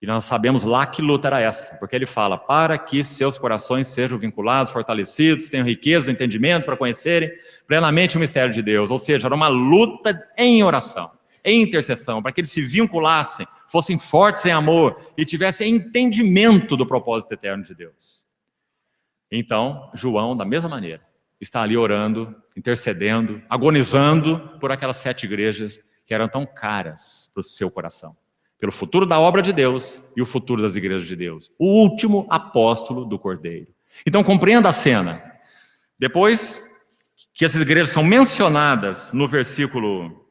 E nós sabemos lá que luta era essa, porque ele fala, para que seus corações sejam vinculados, fortalecidos, tenham riqueza, entendimento para conhecerem plenamente o mistério de Deus. Ou seja, era uma luta em oração. em intercessão, para que eles se vinculassem, fossem fortes em amor e tivessem entendimento do propósito eterno de Deus. Então, João, da mesma maneira, está ali orando, intercedendo, agonizando por aquelas 7 igrejas que eram tão caras para o seu coração, pelo futuro da obra de Deus e o futuro das igrejas de Deus, o último apóstolo do Cordeiro. Então, compreenda a cena. Depois que essas igrejas são mencionadas no versículo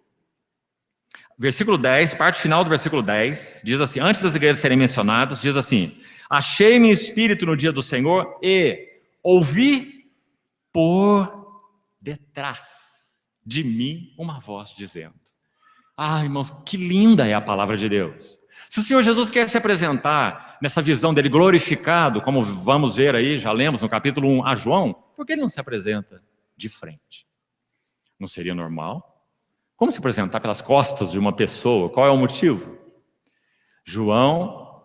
10, parte final do versículo 10, diz assim, antes das igrejas serem mencionadas, diz assim, achei-me espírito no dia do Senhor e ouvi por detrás de mim uma voz dizendo. Ah, irmãos, que linda é a palavra de Deus. Se o Senhor Jesus quer se apresentar nessa visão dele glorificado, como vamos ver aí, já lemos no capítulo 1 a João, por que ele não se apresenta de frente? Não seria normal? Como se apresentar pelas costas de uma pessoa? Qual é o motivo? João,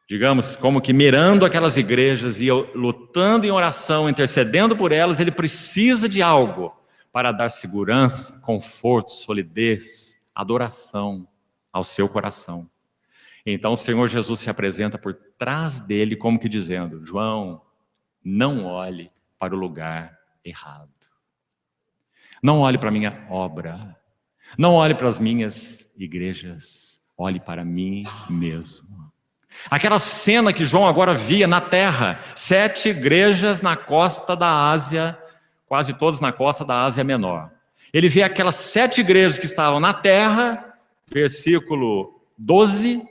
digamos, como que mirando aquelas igrejas e lutando em oração, intercedendo por elas, ele precisa de algo para dar segurança, conforto, solidez, adoração ao seu coração. Então o Senhor Jesus se apresenta por trás dele como que dizendo, João, não olhe para o lugar errado. Não olhe para a minha obra. Não olhe para as minhas igrejas. Olhe para mim mesmo. Aquela cena que João agora via na terra, 7 igrejas na costa da Ásia, quase todas na costa da Ásia Menor. Ele vê aquelas 7 igrejas que estavam na terra, versículo 12,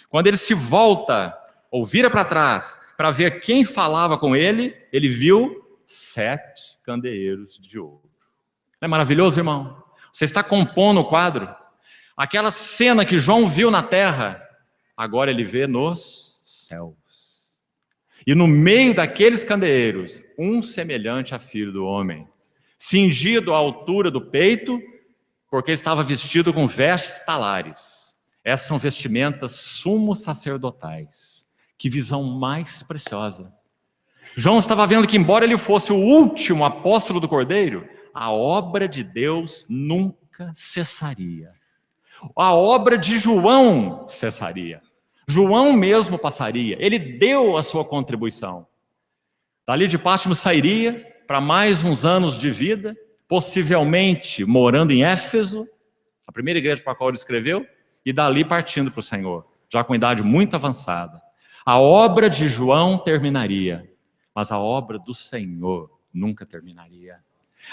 quando ele se volta, ou vira para trás, para ver quem falava com ele, ele viu 7 candeeiros de ouro. Não é maravilhoso, irmão? Você está compondo o quadro. Aquela cena que João viu na terra, agora ele vê nos céus. E no meio daqueles candeeiros, um semelhante a filho do homem, cingido à altura do peito, porque estava vestido com vestes talares. Essas são vestimentas sumos sacerdotais. Que visão mais preciosa. João estava vendo que, embora ele fosse o último apóstolo do Cordeiro, a obra de Deus nunca cessaria. A obra de João cessaria. João mesmo passaria. Ele deu a sua contribuição. Dali de Pátmos sairia para mais uns anos de vida, possivelmente morando em Éfeso, a primeira igreja para a qual ele escreveu, e dali partindo para o Senhor, já com idade muito avançada. A obra de João terminaria, mas a obra do Senhor nunca terminaria.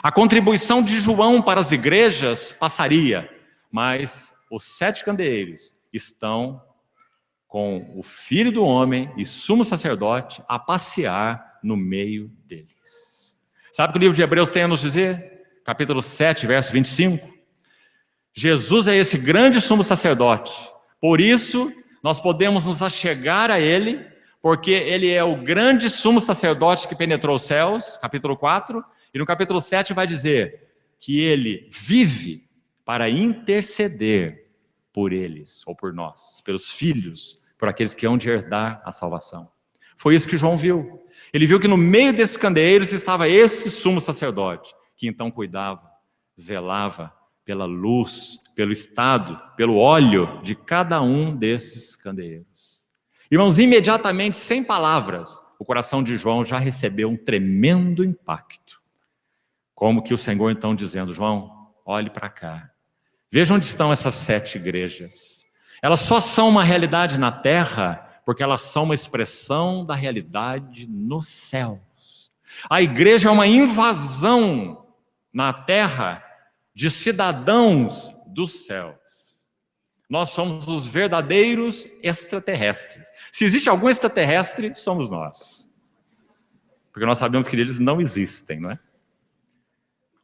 A contribuição de João para as igrejas passaria, mas os 7 candeeiros estão com o Filho do Homem e sumo sacerdote a passear no meio deles. Sabe o que o livro de Hebreus tem a nos dizer? Capítulo 7, verso 25. Jesus é esse grande sumo sacerdote. Por isso, nós podemos nos achegar a ele, porque ele é o grande sumo sacerdote que penetrou os céus, capítulo 4, e no capítulo 7 vai dizer que ele vive para interceder por eles, ou por nós, pelos filhos, por aqueles que hão de herdar a salvação. Foi isso que João viu. Ele viu que no meio desses candeeiros estava esse sumo sacerdote, que então cuidava, zelava pela luz, pelo estado, pelo óleo de cada um desses candeeiros. Irmãos, imediatamente, sem palavras, o coração de João já recebeu um tremendo impacto. Como que o Senhor então dizendo, João, olhe para cá. Veja onde estão essas 7 igrejas. Elas só são uma realidade na terra, porque elas são uma expressão da realidade nos céus. A igreja é uma invasão na terra de cidadãos dos céus. Nós somos os verdadeiros extraterrestres. Se existe algum extraterrestre, somos nós. Porque nós sabemos que eles não existem, não é?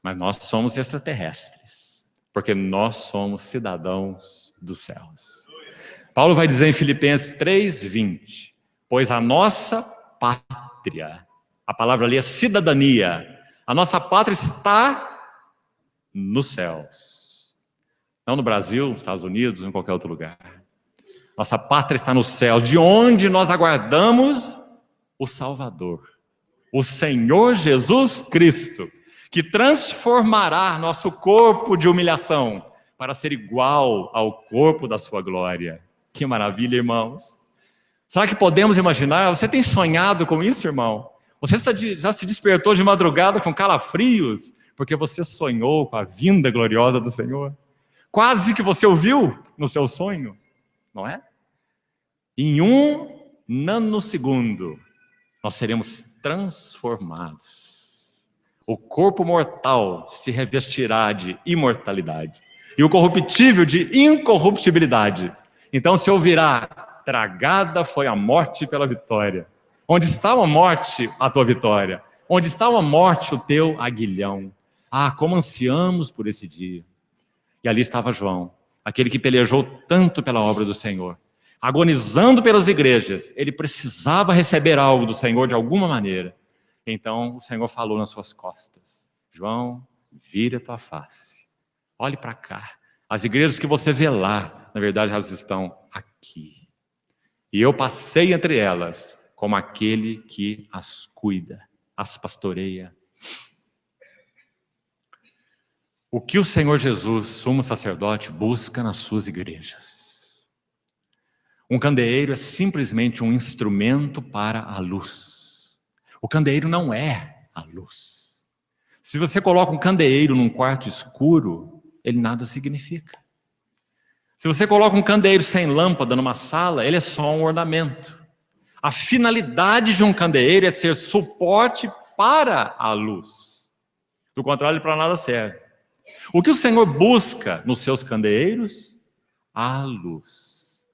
Mas nós somos extraterrestres, porque nós somos cidadãos dos céus. Paulo vai dizer em Filipenses 3:20, pois a nossa pátria, a palavra ali é cidadania, a nossa pátria está nos céus. Não no Brasil, nos Estados Unidos, ou em qualquer outro lugar. Nossa pátria está nos céus, de onde nós aguardamos o Salvador, o Senhor Jesus Cristo, que transformará nosso corpo de humilhação para ser igual ao corpo da sua glória. Que maravilha, irmãos! Será que podemos imaginar? Você tem sonhado com isso, irmão? Você já se despertou de madrugada com calafrios, porque você sonhou com a vinda gloriosa do Senhor? Quase que você ouviu no seu sonho, não é? Em 1 nanosegundo, nós seremos transformados. O corpo mortal se revestirá de imortalidade, e o corruptível de incorruptibilidade. Então se ouvirá: tragada foi a morte pela vitória. Onde está a morte, a tua vitória? Onde está a morte, o teu aguilhão? Ah, como ansiamos por esse dia. E ali estava João, aquele que pelejou tanto pela obra do Senhor, agonizando pelas igrejas. Ele precisava receber algo do Senhor de alguma maneira. Então o Senhor falou nas suas costas: João, vira a tua face, olhe para cá. As igrejas que você vê lá, na verdade elas estão aqui. E eu passei entre elas como aquele que as cuida, as pastoreia. O que o Senhor Jesus, sumo sacerdote, busca nas suas igrejas? Um candeeiro é simplesmente um instrumento para a luz. O candeeiro não é a luz. Se você coloca um candeeiro num quarto escuro, ele nada significa. Se você coloca um candeeiro sem lâmpada numa sala, ele é só um ornamento. A finalidade de um candeeiro é ser suporte para a luz. Do contrário, ele para nada serve. O que o Senhor busca nos seus candeeiros? A luz.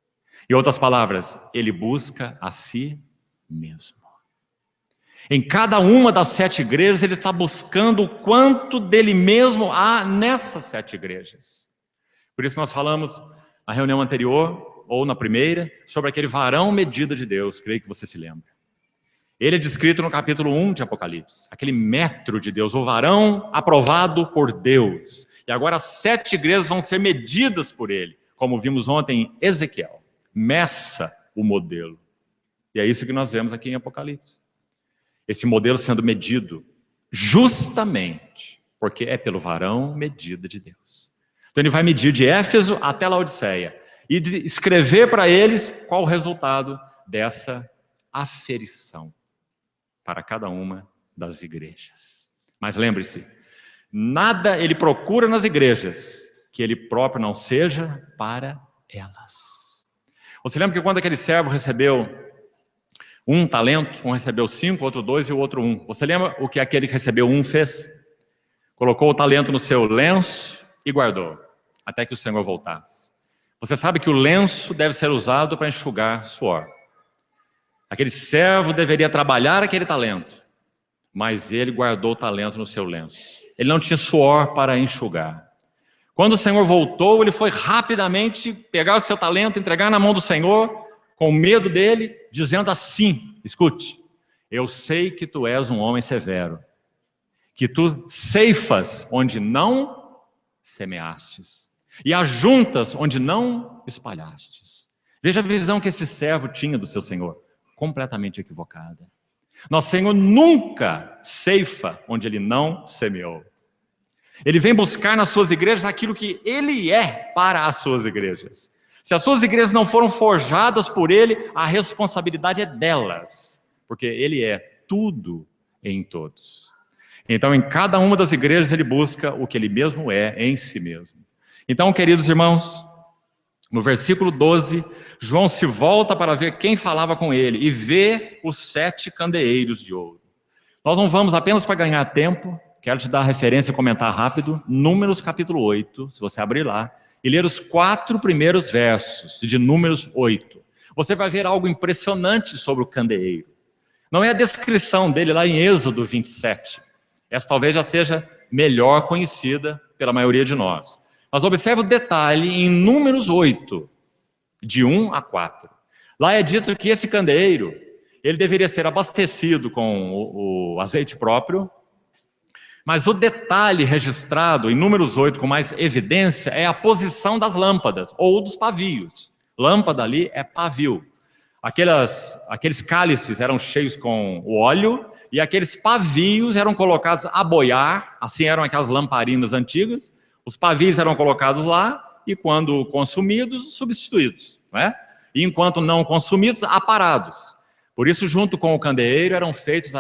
Em outras palavras, ele busca a si mesmo. Em cada uma das 7 igrejas, ele está buscando o quanto dele mesmo há nessas 7 igrejas. Por isso nós falamos na reunião anterior, ou na primeira, sobre aquele varão medida de Deus, creio que você se lembra. Ele é descrito no capítulo 1 de Apocalipse, aquele metro de Deus, o varão aprovado por Deus. E agora as 7 igrejas vão ser medidas por ele, como vimos ontem em Ezequiel. Meça o modelo. E é isso que nós vemos aqui em Apocalipse. Esse modelo sendo medido justamente porque é pelo varão medida de Deus. Então ele vai medir de Éfeso até Laodiceia e escrever para eles qual o resultado dessa aferição para cada uma das igrejas. Mas lembre-se, nada ele procura nas igrejas que ele próprio não seja para elas. Você lembra que quando aquele servo recebeu 1 talento, um recebeu 5, outro 2 e o outro 1. Você lembra o que aquele que recebeu 1 fez? Colocou o talento no seu lenço e guardou, até que o Senhor voltasse. Você sabe que o lenço deve ser usado para enxugar suor. Aquele servo deveria trabalhar aquele talento, mas ele guardou o talento no seu lenço. Ele não tinha suor para enxugar. Quando o Senhor voltou, ele foi rapidamente pegar o seu talento, entregar na mão do Senhor, com medo dele, dizendo assim, escute: eu sei que tu és um homem severo, que tu ceifas onde não semeastes, e ajuntas onde não espalhastes. Veja a visão que esse servo tinha do seu Senhor, completamente equivocada. Nosso Senhor nunca ceifa onde ele não semeou. Ele vem buscar nas suas igrejas aquilo que ele é para as suas igrejas. Se as suas igrejas não foram forjadas por ele, a responsabilidade é delas, porque ele é tudo em todos. Então, em cada uma das igrejas, ele busca o que ele mesmo é em si mesmo. Então, queridos irmãos, no versículo 12, João se volta para ver quem falava com ele e vê os 7 candeeiros de ouro. Nós não vamos apenas para ganhar tempo, quero te dar a referência e comentar rápido, Números capítulo 8, se você abrir lá, e ler os 4 primeiros versos de Números 8. Você vai ver algo impressionante sobre o candeeiro. Não é a descrição dele lá em Êxodo 27. Essa talvez já seja melhor conhecida pela maioria de nós. Mas observe o detalhe em Números 8, de 1 a 4. Lá é dito que esse candeeiro, ele deveria ser abastecido com o azeite próprio, mas o detalhe registrado em Números 8 com mais evidência é a posição das lâmpadas, ou dos pavios. Lâmpada ali é pavio. Aqueles cálices eram cheios com o óleo, e aqueles pavios eram colocados a boiar, assim eram aquelas lamparinas antigas, Os pavis eram colocados lá e, quando consumidos, substituídos, não é? E enquanto não consumidos, aparados. Por isso, junto com o candeeiro, eram feitas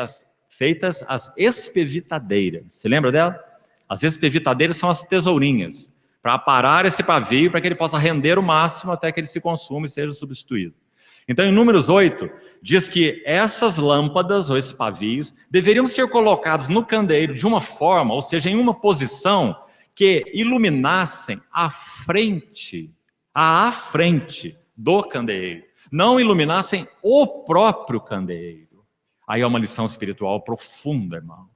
as espevitadeiras. Você lembra dela? As espevitadeiras são as tesourinhas, para aparar esse pavio, para que ele possa render o máximo até que ele se consuma e seja substituído. Então, em Números 8, diz que essas lâmpadas, ou esses pavios, deveriam ser colocados no candeeiro de uma forma, ou seja, em uma posição que iluminassem à frente do candeeiro, não iluminassem o próprio candeeiro. Aí é uma lição espiritual profunda, irmãos.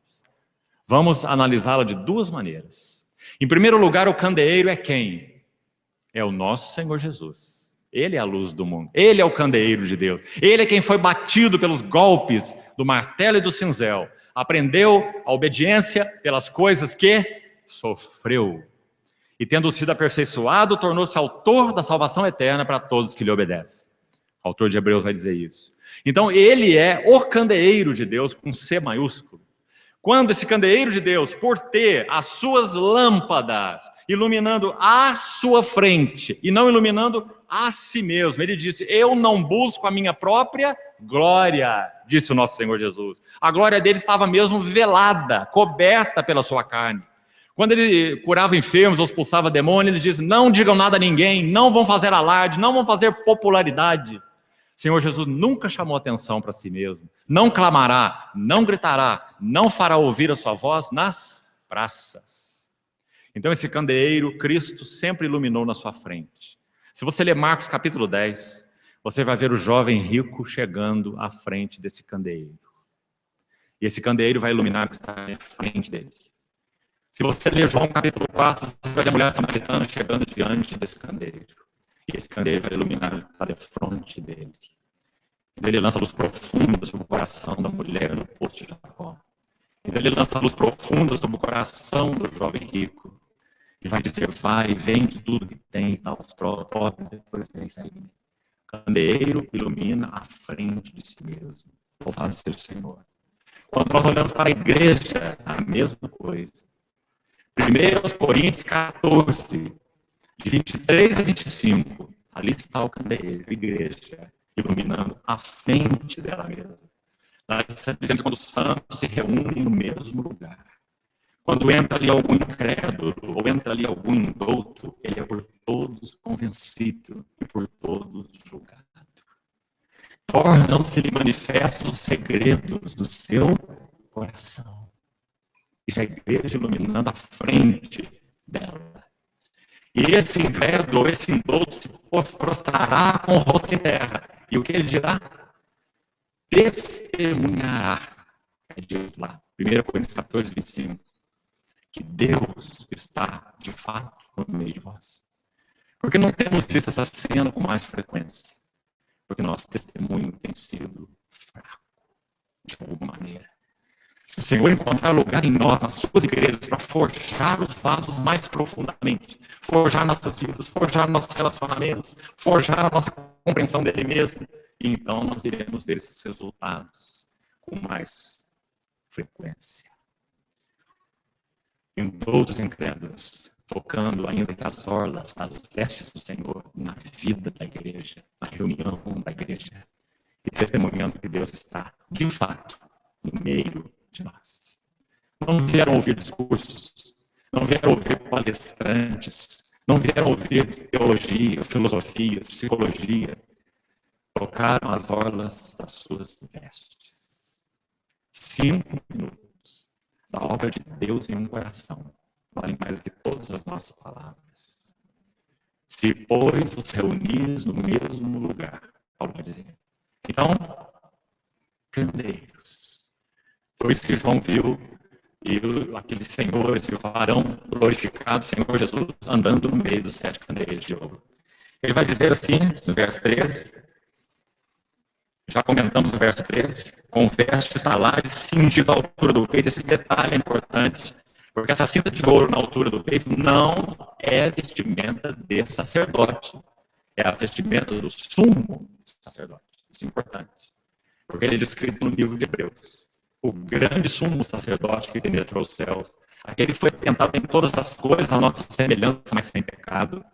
Vamos analisá-la de duas maneiras. Em primeiro lugar, o candeeiro é quem? É o nosso Senhor Jesus. Ele é a luz do mundo. Ele é o candeeiro de Deus. Ele é quem foi batido pelos golpes do martelo e do cinzel. Aprendeu a obediência pelas coisas que sofreu. E tendo sido aperfeiçoado, tornou-se autor da salvação eterna para todos que lhe obedecem. O autor de Hebreus vai dizer isso. Então, ele é o candeeiro de Deus com C maiúsculo. Quando esse candeeiro de Deus, por ter as suas lâmpadas iluminando a sua frente e não iluminando a si mesmo, ele disse: eu não busco a minha própria glória, disse o nosso Senhor Jesus. A glória dele estava mesmo velada, coberta pela sua carne. Quando ele curava enfermos ou expulsava demônios, ele disse: não digam nada a ninguém, não vão fazer alarde, não vão fazer popularidade. Senhor Jesus nunca chamou atenção para si mesmo, não clamará, não gritará, não fará ouvir a sua voz nas praças. Então esse candeeiro, Cristo sempre iluminou na sua frente. Se você ler Marcos capítulo 10, você vai ver o jovem rico chegando à frente desse candeeiro. E esse candeeiro vai iluminar o que está à frente dele. Se você ler João capítulo 4, você vai ver a mulher samaritana chegando diante desse candeeiro. E esse candeeiro vai iluminar o que está de frente dele. Ele lança luz profunda sobre o coração da mulher no poço de Jacó. Ele lança luz profunda sobre o coração do jovem rico. E vai dizer: vai, vende tudo que tens, dá aos pobres, depois vem segue-me. O candeeiro ilumina a frente de si mesmo. Louvado seja o Senhor. Quando nós olhamos para a igreja, a mesma coisa. 1 Coríntios 14, de 23 a 25, ali está o candeeiro, igreja, iluminando a frente dela mesma. Lá está dizendo que quando os santos se reúnem no mesmo lugar, quando entra ali algum incrédulo, ou entra ali algum indouto, ele é por todos convencido e por todos julgado. Tornam-se-lhe manifestos os segredos do seu coração. Isso é a igreja iluminando a frente dela. E esse incrédulo, esse indouto, se prostrará com o rosto em terra. E o que ele dirá? Testemunhará. É dito lá, 1 Coríntios 14, 25. Que Deus está, de fato, no meio de vós. Porque não temos visto essa cena com mais frequência. Porque nosso testemunho tem sido fraco, de alguma maneira. Se o Senhor encontrar lugar em nós, nas suas igrejas, para forjar os vasos mais profundamente, forjar nossas vidas, forjar nossos relacionamentos, forjar a nossa compreensão dele mesmo, e então nós iremos ver esses resultados com mais frequência. Em todos os incrédulos, tocando ainda que as orlas das vestes do Senhor na vida da igreja, na reunião da igreja, e testemunhando que Deus está, de fato, no meio de nós. Não vieram ouvir discursos, não vieram ouvir palestrantes, não vieram ouvir teologia, filosofias, psicologia. Tocaram as orlas das suas vestes. 5 minutos da obra de Deus em um coração valem mais do que todas as nossas palavras. Se, pois, vos reunis no mesmo lugar, Paulo vai dizer. Então, candeiros. Foi isso que João viu, e aquele Senhor, esse varão glorificado, Senhor Jesus, andando no meio dos 7 candeeiros de ouro. Ele vai dizer assim, no verso 13, já comentamos o verso 13, com vestes talares cingido à altura do peito. Esse detalhe é importante, porque essa cinta de ouro na altura do peito não é vestimenta de sacerdote, é a vestimenta do sumo sacerdote. Isso é importante, porque ele é descrito no livro de Hebreus. O grande sumo sacerdote que penetrou os céus, aquele que foi tentado em todas as coisas, a nossa semelhança, mas sem pecado.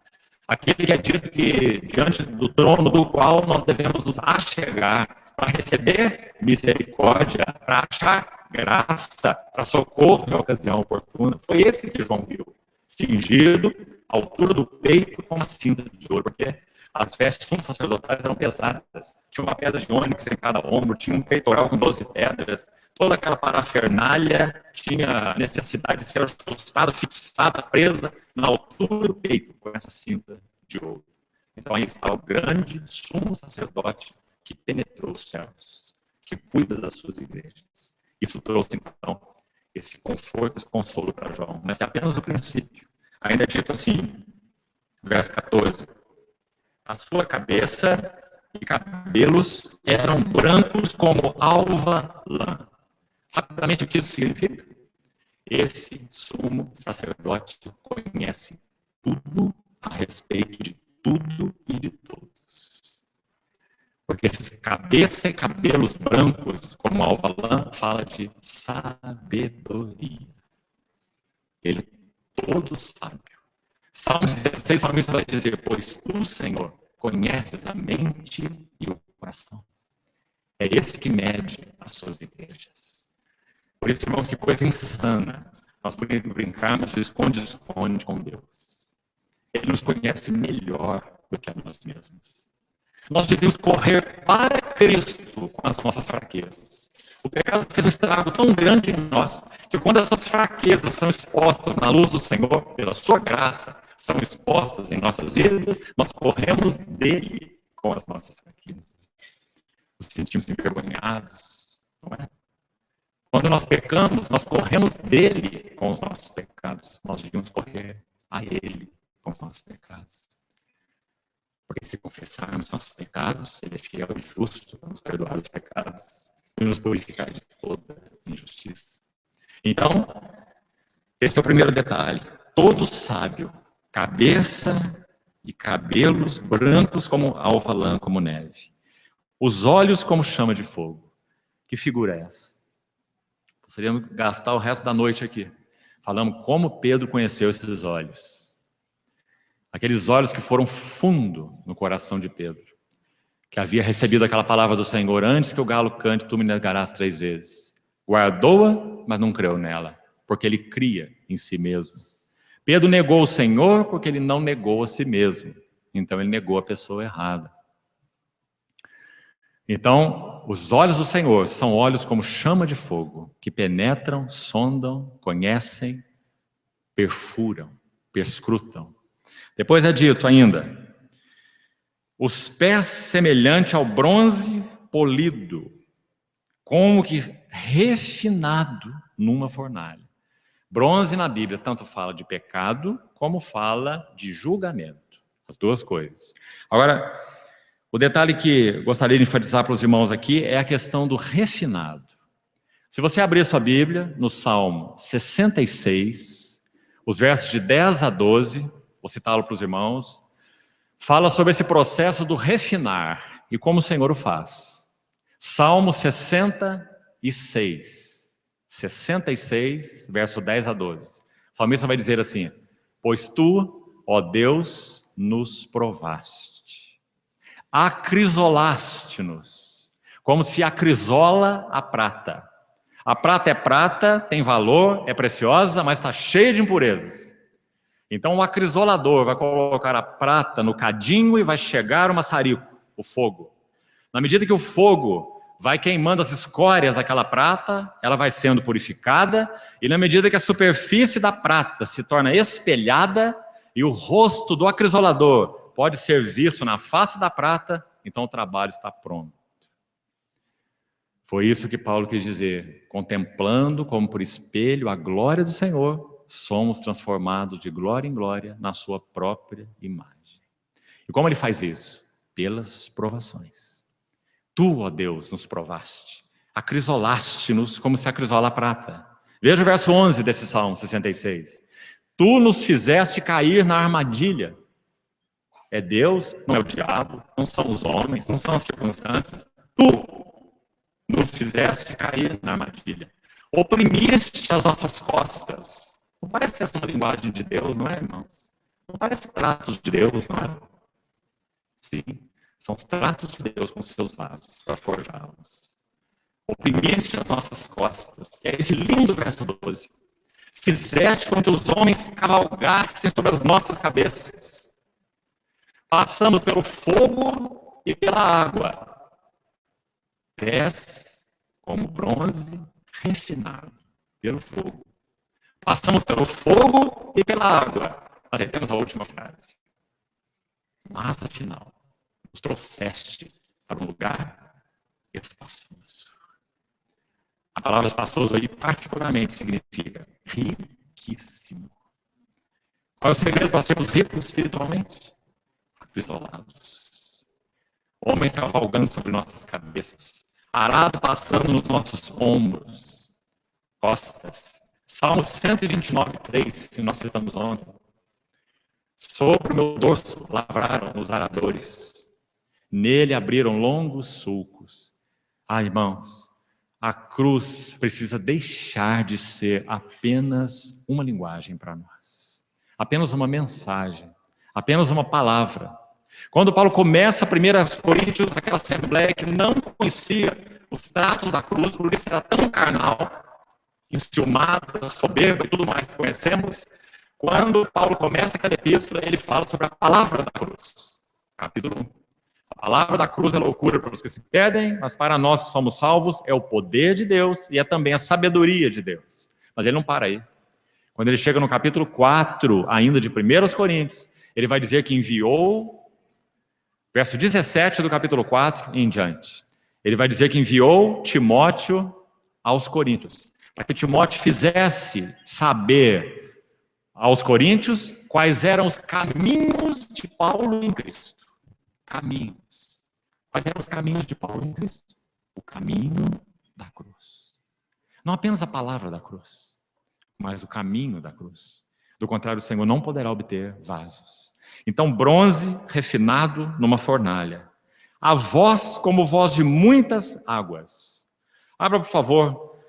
Aquele que é dito que diante do trono do qual nós devemos nos achegar para receber misericórdia, para achar graça, para socorro na ocasião oportuna. Foi esse que João viu, cingido à altura do peito com uma cinta de ouro, porque as vestes sacerdotais eram pesadas. Tinha uma pedra de ônix em cada ombro, tinha um peitoral com 12 pedras. Toda aquela parafernália tinha necessidade de ser ajustada, fixada, presa na altura do peito com essa cinta de ouro. Então aí está o grande sumo sacerdote que penetrou os céus, que cuida das suas igrejas. Isso trouxe, então, esse conforto, esse consolo para João. Mas é apenas o princípio. Ainda é dito assim, verso 14. A sua cabeça e cabelos eram brancos como alva lã. Rapidamente, o que isso significa? Esse sumo sacerdote conhece tudo a respeito de tudo e de todos. Porque esses cabeça e cabelos brancos, como alva lã, fala de sabedoria. Ele é todo sábio. Salmo 16, o salmista vai dizer, pois tu, Senhor, conheces a mente e o coração. É esse que mede as suas igrejas. Por isso, irmãos, que coisa insana. Nós podemos brincarmos de esconde-esconde com Deus. Ele nos conhece melhor do que a nós mesmos. Nós devemos correr para Cristo com as nossas fraquezas. O pecado fez um estrago tão grande em nós, que quando essas fraquezas são expostas na luz do Senhor, pela sua graça, são expostas em nossas vidas, nós corremos dele com as nossas fraquezas. Nos sentimos envergonhados, não é? Quando nós pecamos, nós corremos dele com os nossos pecados. Nós devíamos correr a ele com os nossos pecados. Porque se confessarmos nossos pecados, ele é fiel e justo para nos perdoar os pecados e nos purificar de toda injustiça. Então, esse é o primeiro detalhe. Todo sábio, cabeça e cabelos brancos como alva lã, como neve. Os olhos como chama de fogo. Que figura é essa? Gostaríamos de gastar o resto da noite aqui, falando como Pedro conheceu esses olhos. Aqueles olhos que foram fundo no coração de Pedro, que havia recebido aquela palavra do Senhor antes que o galo cante, tu me negarás 3 vezes. Guardou-a, mas não creu nela, porque ele cria em si mesmo. Pedro negou o Senhor porque ele não negou a si mesmo. Então ele negou a pessoa errada. Então, os olhos do Senhor são olhos como chama de fogo, que penetram, sondam, conhecem, perfuram, perscrutam. Depois é dito ainda, os pés semelhante ao bronze polido, como que refinado numa fornalha. Bronze na Bíblia tanto fala de pecado, como fala de julgamento. As duas coisas. Agora, o detalhe que gostaria de enfatizar para os irmãos aqui é a questão do refinado. Se você abrir sua Bíblia, no Salmo 66, os versos de 10 a 12, vou citá-lo para os irmãos, fala sobre esse processo do refinar e como o Senhor o faz. Salmo 66, verso 10 a 12. O salmista vai dizer assim, pois tu, ó Deus, nos provaste. Acrisolaste-nos, como se acrisola a prata. A prata é prata, tem valor, é preciosa, mas está cheia de impurezas. Então o acrisolador vai colocar a prata no cadinho e vai chegar o maçarico, o fogo. Na medida que o fogo vai queimando as escórias daquela prata, ela vai sendo purificada, e na medida que a superfície da prata se torna espelhada, e o rosto do acrisolador pode ser visto na face da prata, então o trabalho está pronto. Foi isso que Paulo quis dizer, contemplando como por espelho a glória do Senhor, somos transformados de glória em glória na sua própria imagem. E como ele faz isso? Pelas provações. Tu, ó Deus, nos provaste, acrisolaste-nos como se acrisola a prata. Veja o verso 11 desse Salmo 66. Tu nos fizeste cair na armadilha. É Deus, não é o diabo, não são os homens, não são as circunstâncias. Tu nos fizeste cair na armadilha. Oprimiste as nossas costas. Não parece essa uma linguagem de Deus, não é, irmãos? Não parece tratos de Deus, não é? Sim, são os tratos de Deus com seus vasos para forjá-los. Oprimiste as nossas costas. E é esse lindo verso 12. Fizeste com que os homens cavalgassem sobre as nossas cabeças. Passamos pelo fogo e pela água. Pés como bronze refinado pelo fogo. Passamos pelo fogo e pela água. Mas aí temos a última frase. Mas, afinal, nos trouxeste para um lugar espaçoso. A palavra espaçoso aí, particularmente, significa riquíssimo. Qual é o segredo para sermos ricos espiritualmente? Apistolados. Homens cavalgando sobre nossas cabeças. Arado passando nos nossos ombros. Costas. Salmo 129, 3, que nós citamos ontem. Sobre o meu dorso lavraram os aradores. Nele abriram longos sulcos. Ah, irmãos, a cruz precisa deixar de ser apenas uma linguagem para nós. Apenas uma mensagem. Apenas uma palavra. Quando Paulo começa a 1 Coríntios, aquela assembleia que não conhecia os tratos da cruz, por isso era tão carnal, enciumada, soberba e tudo mais que conhecemos. Quando Paulo começa aquela epístola, ele fala sobre a palavra da cruz. Capítulo 1. A palavra da cruz é loucura para os que se perdem, mas para nós que somos salvos é o poder de Deus e é também a sabedoria de Deus. Mas ele não para aí. Quando ele chega no capítulo 4, ainda de 1 Coríntios, ele vai dizer que enviou, verso 17 do capítulo 4 e em diante. Ele vai dizer que enviou Timóteo aos Coríntios, para que Timóteo fizesse saber aos coríntios quais eram os caminhos de Paulo em Cristo. Caminhos. Quais eram os caminhos de Paulo em Cristo? O caminho da cruz. Não apenas a palavra da cruz, mas o caminho da cruz. Do contrário, o Senhor não poderá obter vasos. Então, bronze refinado numa fornalha. A voz como voz de muitas águas. Abra, por favor,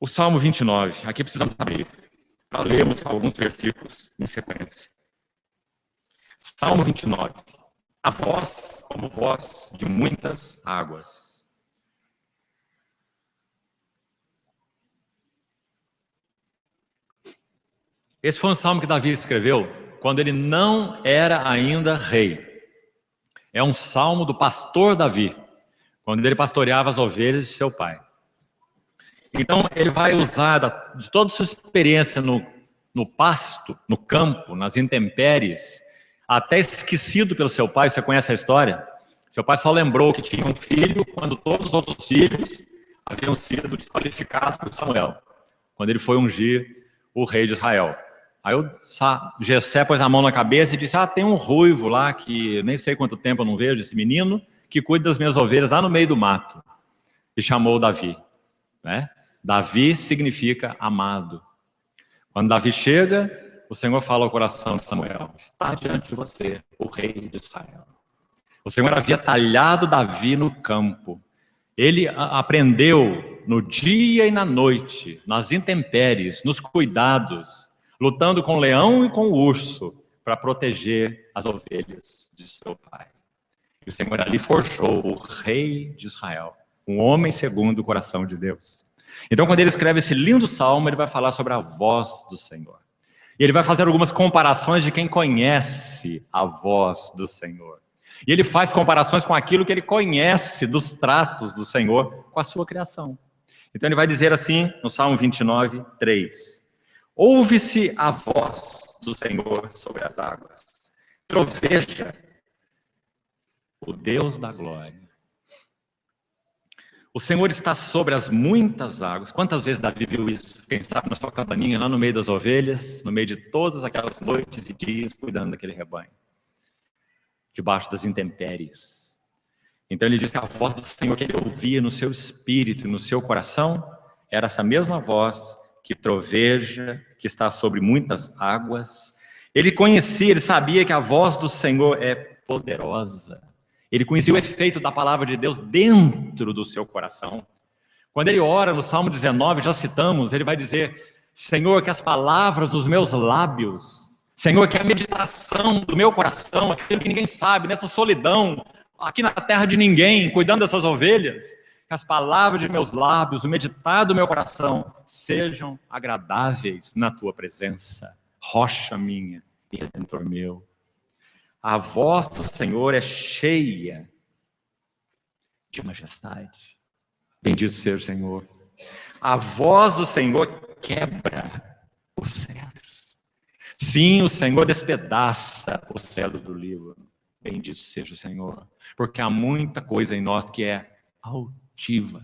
o Salmo 29. Aqui precisamos abrir, para lermos alguns versículos em sequência. Salmo 29. A voz como voz de muitas águas. Esse foi um salmo que Davi escreveu quando ele não era ainda rei. É um salmo do pastor Davi, quando ele pastoreava as ovelhas de seu pai. Então, ele vai usar de toda a sua experiência no pasto, no campo, nas intempéries, até esquecido pelo seu pai. Você conhece a história? Seu pai só lembrou que tinha um filho quando todos os outros filhos haviam sido desqualificados por Samuel, quando ele foi ungir o rei de Israel. Aí o Jessé pôs a mão na cabeça e disse: tem um ruivo lá, que nem sei quanto tempo eu não vejo, esse menino, que cuida das minhas ovelhas lá no meio do mato. E chamou Davi, né? Davi significa amado. Quando Davi chega, o Senhor fala ao coração de Samuel: está diante de você o rei de Israel. O Senhor havia talhado Davi no campo. Ele aprendeu no dia e na noite, nas intempéries, nos cuidados, lutando com o leão e com o urso, para proteger as ovelhas de seu pai. E o Senhor ali forjou o rei de Israel, um homem segundo o coração de Deus. Então, quando ele escreve esse lindo salmo, ele vai falar sobre a voz do Senhor. E ele vai fazer algumas comparações de quem conhece a voz do Senhor. E ele faz comparações com aquilo que ele conhece dos tratos do Senhor com a sua criação. Então ele vai dizer assim, no Salmo 29, 3. Ouve-se a voz do Senhor sobre as águas. Troveja o Deus da glória. O Senhor está sobre as muitas águas. Quantas vezes Davi viu isso? Quem sabe na sua cabaninha, lá no meio das ovelhas, no meio de todas aquelas noites e dias, cuidando daquele rebanho, debaixo das intempéries. Então ele diz que a voz do Senhor que ele ouvia no seu espírito e no seu coração era essa mesma voz que troveja, que está sobre muitas águas. Ele conhecia, ele sabia que a voz do Senhor é poderosa. Ele conhecia o efeito da palavra de Deus dentro do seu coração. Quando ele ora no Salmo 19, já citamos, ele vai dizer: Senhor, que as palavras dos meus lábios, Senhor, que a meditação do meu coração, aquilo que ninguém sabe, nessa solidão, aqui na terra de ninguém, cuidando dessas ovelhas, que as palavras de meus lábios, o meditar do meu coração, sejam agradáveis na tua presença, rocha minha e redentor meu. A voz do Senhor é cheia de majestade. Bendito seja o Senhor. A voz do Senhor quebra os cedros. Sim, o Senhor despedaça os cedros do Líbano. Bendito seja o Senhor. Porque há muita coisa em nós que é altiva,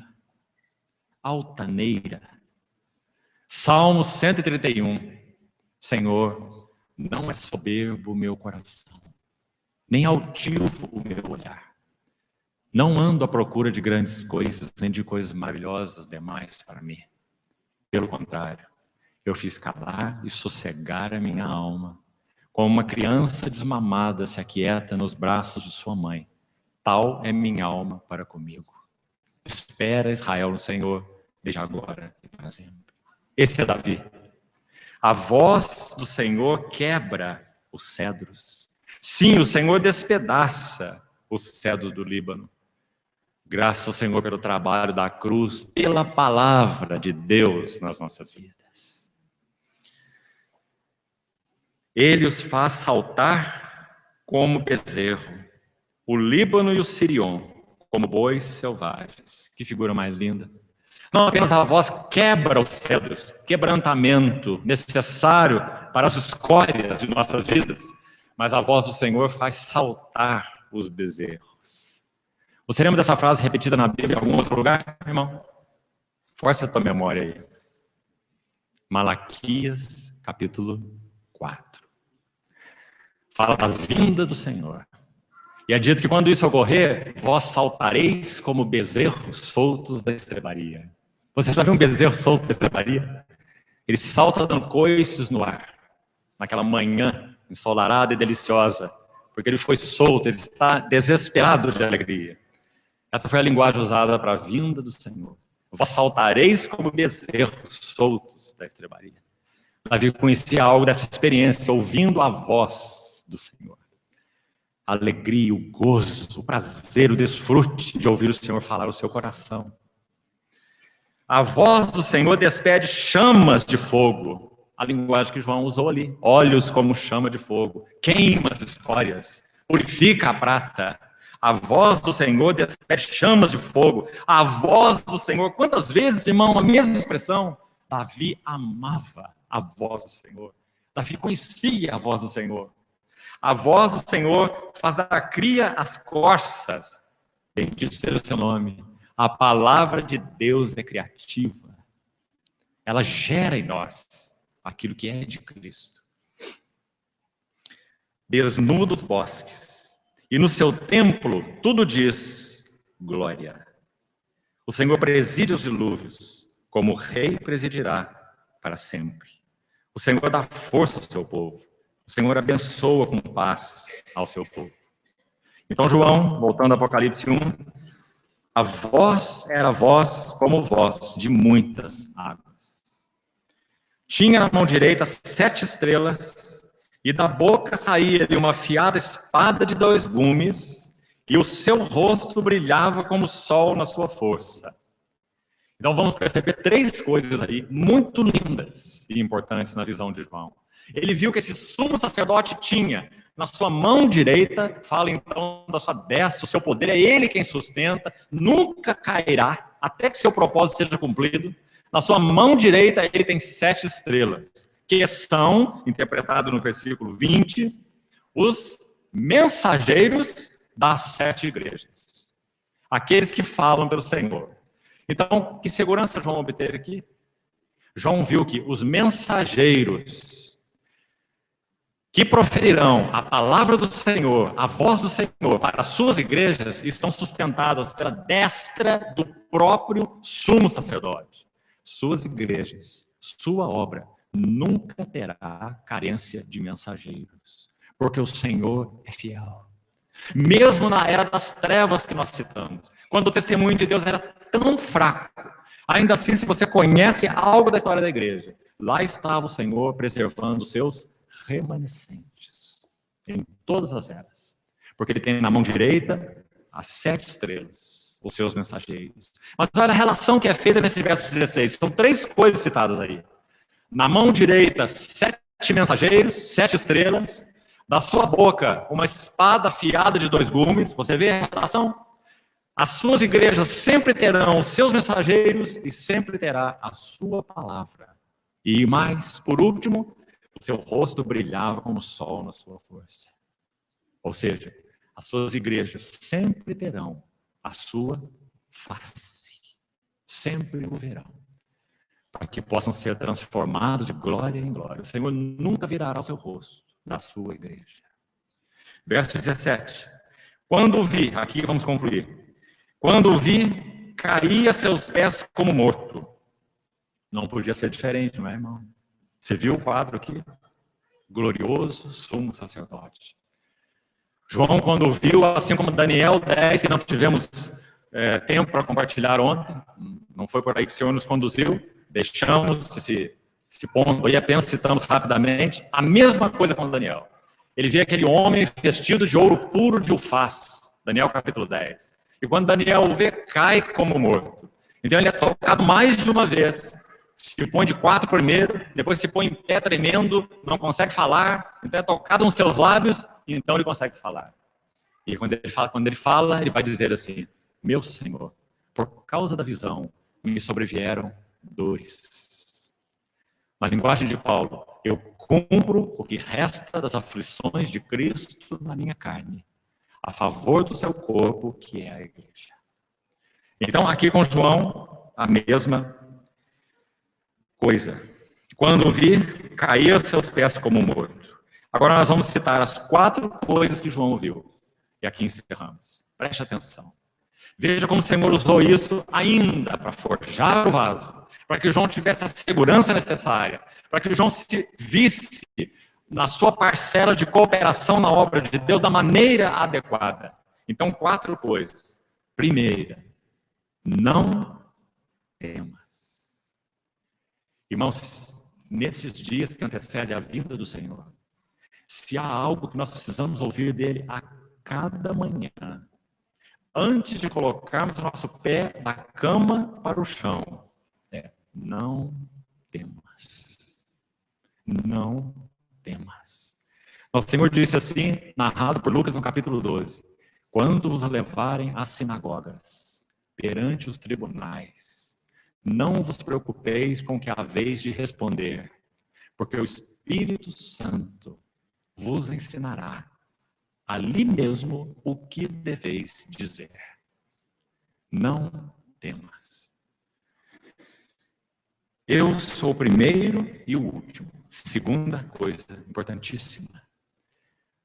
altaneira. Salmo 131. Senhor, não é soberbo o meu coração, nem altivo o meu olhar. Não ando à procura de grandes coisas, nem de coisas maravilhosas demais para mim. Pelo contrário, eu fiz calar e sossegar a minha alma, como uma criança desmamada se aquieta nos braços de sua mãe. Tal é minha alma para comigo. Espera, Israel, no Senhor, desde agora e para sempre. Esse é Davi. A voz do Senhor quebra os cedros. Sim, o Senhor despedaça os cedros do Líbano. Graças ao Senhor pelo trabalho da cruz, pela palavra de Deus nas nossas vidas. Ele os faz saltar como bezerro, o Líbano e o Sirion, como bois selvagens. Que figura mais linda. Não apenas a voz quebra os cedros, quebrantamento necessário para as escórias de nossas vidas, mas a voz do Senhor faz saltar os bezerros. Você lembra dessa frase repetida na Bíblia em algum outro lugar, irmão? Força a tua memória aí. Malaquias, capítulo 4. Fala da vinda do Senhor. E é dito que quando isso ocorrer, vós saltareis como bezerros soltos da estrebaria. Você já viu um bezerro solto da estrebaria? Ele salta dando coices no ar, naquela manhã ensolarada e deliciosa, porque ele foi solto, ele está desesperado de alegria. Essa foi a linguagem usada para a vinda do Senhor. Vós saltareis como bezerros soltos da estrebaria. Davi conhecia algo dessa experiência, ouvindo a voz do Senhor. A alegria, o gozo, o prazer, o desfrute de ouvir o Senhor falar ao seu coração. A voz do Senhor despede chamas de fogo. A linguagem que João usou ali. Olhos como chama de fogo. Queima as escórias. Purifica a prata. A voz do Senhor despede chamas de fogo. A voz do Senhor, quantas vezes, irmão, a mesma expressão? Davi amava a voz do Senhor. Davi conhecia a voz do Senhor. A voz do Senhor faz da cria as corças. Bendito seja o seu nome. A palavra de Deus é criativa. Ela gera em nós aquilo que é de Cristo. Desnuda os bosques. E no seu templo, tudo diz glória. O Senhor preside os dilúvios, como o rei presidirá para sempre. O Senhor dá força ao seu povo. O Senhor abençoa com paz ao seu povo. Então, João, voltando ao Apocalipse 1, a voz era voz como voz de muitas águas. Tinha na mão direita 7 estrelas, e da boca saía-lhe uma afiada espada de 2 gumes, e o seu rosto brilhava como o sol na sua força. Então vamos perceber 3 coisas aí, muito lindas e importantes na visão de João. Ele viu que esse sumo sacerdote tinha na sua mão direita, fala então da sua destra, o seu poder é ele quem sustenta, nunca cairá, até que seu propósito seja cumprido. Na sua mão direita ele tem 7 estrelas. Que são, interpretado no versículo 20, os mensageiros das 7 igrejas. Aqueles que falam pelo Senhor. Então, que segurança João obteve aqui? João viu que os mensageiros que proferirão a palavra do Senhor, a voz do Senhor para as suas igrejas, estão sustentadas pela destra do próprio sumo sacerdote. Suas igrejas, sua obra, nunca terá carência de mensageiros, porque o Senhor é fiel. Mesmo na era das trevas que nós citamos, quando o testemunho de Deus era tão fraco, ainda assim, se você conhece algo da história da igreja, Lá estava o Senhor preservando os seus remanescentes, em todas as eras. Porque ele tem na mão direita as 7 estrelas, os seus mensageiros. Mas olha a relação que é feita nesse verso 16. São 3 coisas citadas aí. Na mão direita, 7 mensageiros, 7 estrelas. Da sua boca, uma espada afiada de 2 gumes. Você vê a relação? As suas igrejas sempre terão os seus mensageiros e sempre terá a sua palavra. E mais, por último, o seu rosto brilhava como o sol na sua força. Ou seja, as suas igrejas sempre terão a sua face. Sempre o verão. Para que possam ser transformados de glória em glória. O Senhor nunca virará o seu rosto da sua igreja. Verso 17. Quando vi, aqui vamos concluir. Quando vi, caía a seus pés como morto. Não podia ser diferente, não é, irmão? Você viu o quadro aqui? Glorioso sumo sacerdote. João, quando viu, assim como Daniel 10, que não tivemos tempo para compartilhar ontem, não foi por aí que o Senhor nos conduziu, deixamos esse ponto aí, apenas citamos rapidamente, a mesma coisa com Daniel. Ele vê aquele homem vestido de ouro puro de Ufaz, Daniel capítulo 10. E quando Daniel o vê, cai como morto. Então ele é tocado mais de uma vez. Se põe de 4 primeiro, depois se põe em pé tremendo, não consegue falar, então é tocado nos seus lábios, e então ele consegue falar. E quando ele fala, ele vai dizer assim: meu Senhor, por causa da visão, me sobrevieram dores. Na linguagem de Paulo, eu cumpro o que resta das aflições de Cristo na minha carne, a favor do seu corpo, que é a igreja. Então, aqui com João, a mesma coisa. Quando vi, caía aos seus pés como morto. Agora nós vamos citar as 4 coisas que João viu. E aqui encerramos. Preste atenção. Veja como o Senhor usou isso ainda para forjar o vaso, para que João tivesse a segurança necessária, para que João se visse na sua parcela de cooperação na obra de Deus da maneira adequada. Então, 4 coisas. Primeira, não temas. Irmãos, nesses dias que antecedem a vinda do Senhor, se há algo que nós precisamos ouvir dele a cada manhã, antes de colocarmos o nosso pé da cama para o chão, não temas. Não temas. O Senhor disse assim, narrado por Lucas no capítulo 12, quando vos levarem às sinagogas, perante os tribunais, não vos preocupeis com o que haveis de responder, porque o Espírito Santo vos ensinará ali mesmo o que deveis dizer. Não temas. Eu sou o primeiro e o último. Segunda coisa importantíssima.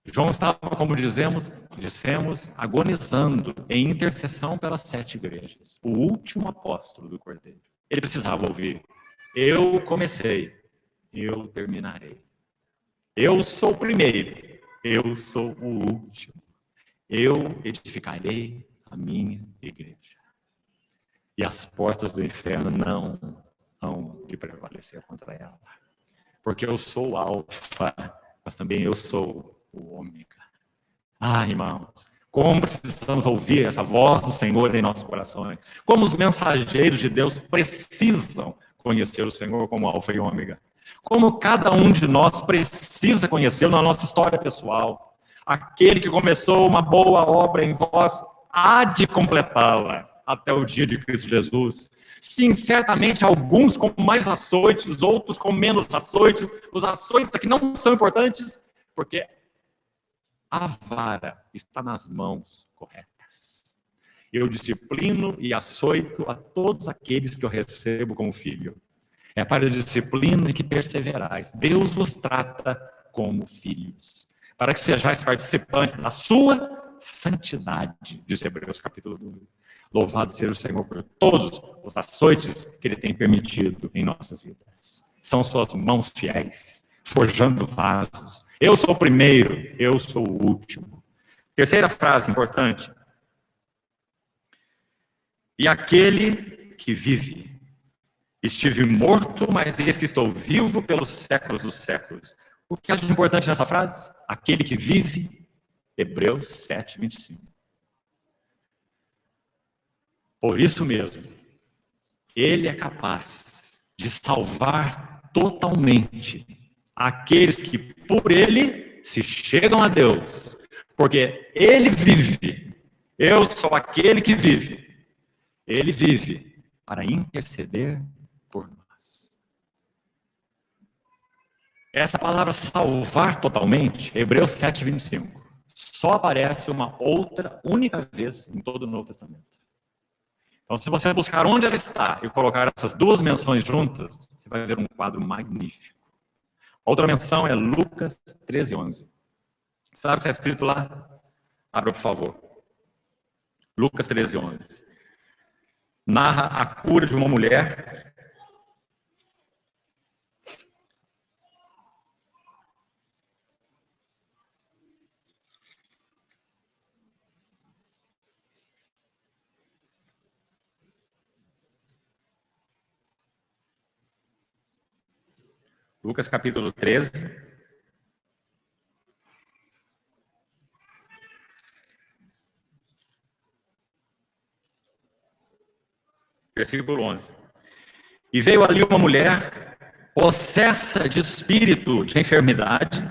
João estava, como dissemos, agonizando em intercessão pelas 7 igrejas. O último apóstolo do Cordeiro. Ele precisava ouvir: eu comecei, eu terminarei. Eu sou o primeiro, eu sou o último. Eu edificarei a minha igreja. E as portas do inferno não hão de prevalecer contra ela. Porque eu sou o alfa, mas também eu sou o ômega. Irmãos, como precisamos ouvir essa voz do Senhor em nossos corações. Como os mensageiros de Deus precisam conhecer o Senhor como alfa e ômega. Como cada um de nós precisa conhecê-lo na nossa história pessoal. Aquele que começou uma boa obra em vós há de completá-la até o dia de Cristo Jesus. Sim, certamente alguns com mais açoites, outros com menos açoites. Os açoites aqui não são importantes, porque a vara está nas mãos corretas. Eu disciplino e açoito a todos aqueles que eu recebo como filho. É para a disciplina que perseverais. Deus vos trata como filhos, para que sejais participantes da sua santidade, diz Hebreus capítulo 2. Louvado seja o Senhor por todos os açoites que Ele tem permitido em nossas vidas. São suas mãos fiéis, forjando vasos. Eu sou o primeiro, eu sou o último. Terceira frase importante. E aquele que vive Estive morto, mas eis que estou vivo pelos séculos dos séculos. O que há de importante nessa frase? Aquele que vive, Hebreus 7, 25. Por isso mesmo, ele é capaz de salvar totalmente aqueles que por ele se chegam a Deus, porque ele vive. Eu sou aquele que vive. Ele vive para interceder por nós. Essa palavra salvar totalmente, Hebreus 7, 25, só aparece uma outra, única vez em todo o Novo Testamento. Então, se você buscar onde ela está e colocar essas duas menções juntas, você vai ver um quadro magnífico. Outra menção é Lucas 13, 11. Sabe o que está escrito lá? Abra, por favor. Lucas 13, 11. Narra a cura de uma mulher. Lucas capítulo 13. Versículo 11. E veio ali uma mulher, possessa de espírito de enfermidade,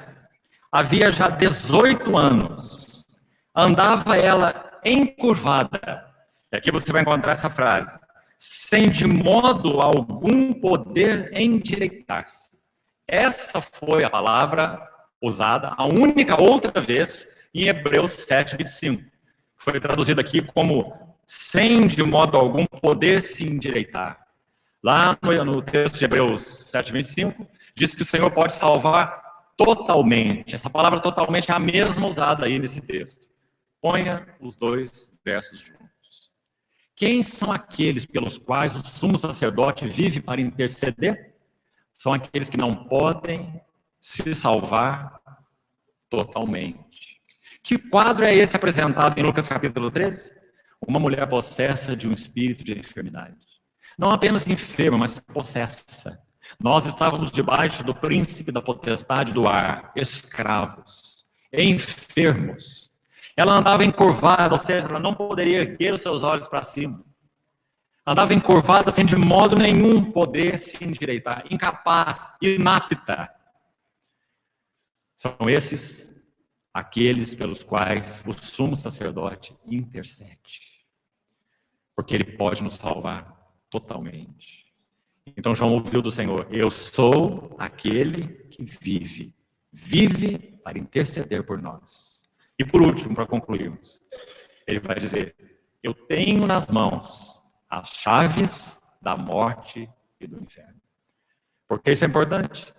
havia já 18 anos. Andava ela encurvada. E aqui você vai encontrar essa frase. Sem de modo algum poder endireitar-se. Essa foi a palavra usada, a única outra vez, em Hebreus 7, 25. Foi traduzida aqui como sem de modo algum poder se endireitar. Lá no texto de Hebreus 7, 25, diz que o Senhor pode salvar totalmente. Essa palavra totalmente é a mesma usada aí nesse texto. Ponha os dois versos juntos. Quem são aqueles pelos quais o sumo sacerdote vive para interceder? São aqueles que não podem se salvar totalmente. Que quadro é esse apresentado em Lucas capítulo 13? Uma mulher possessa de um espírito de enfermidade. Não apenas enferma, mas possessa. Nós estávamos debaixo do príncipe da potestade do ar, escravos, enfermos. Ela andava encurvada, ou seja, ela não poderia erguer os seus olhos para cima. Andava encurvada sem de modo nenhum poder se endireitar, incapaz, inapta. São esses aqueles pelos quais o sumo sacerdote intercede. Porque ele pode nos salvar totalmente. Então João ouviu do Senhor: eu sou aquele que vive. Vive para interceder por nós. E por último, para concluirmos, ele vai dizer: eu tenho nas mãos as chaves da morte e do inferno. Por que isso é importante?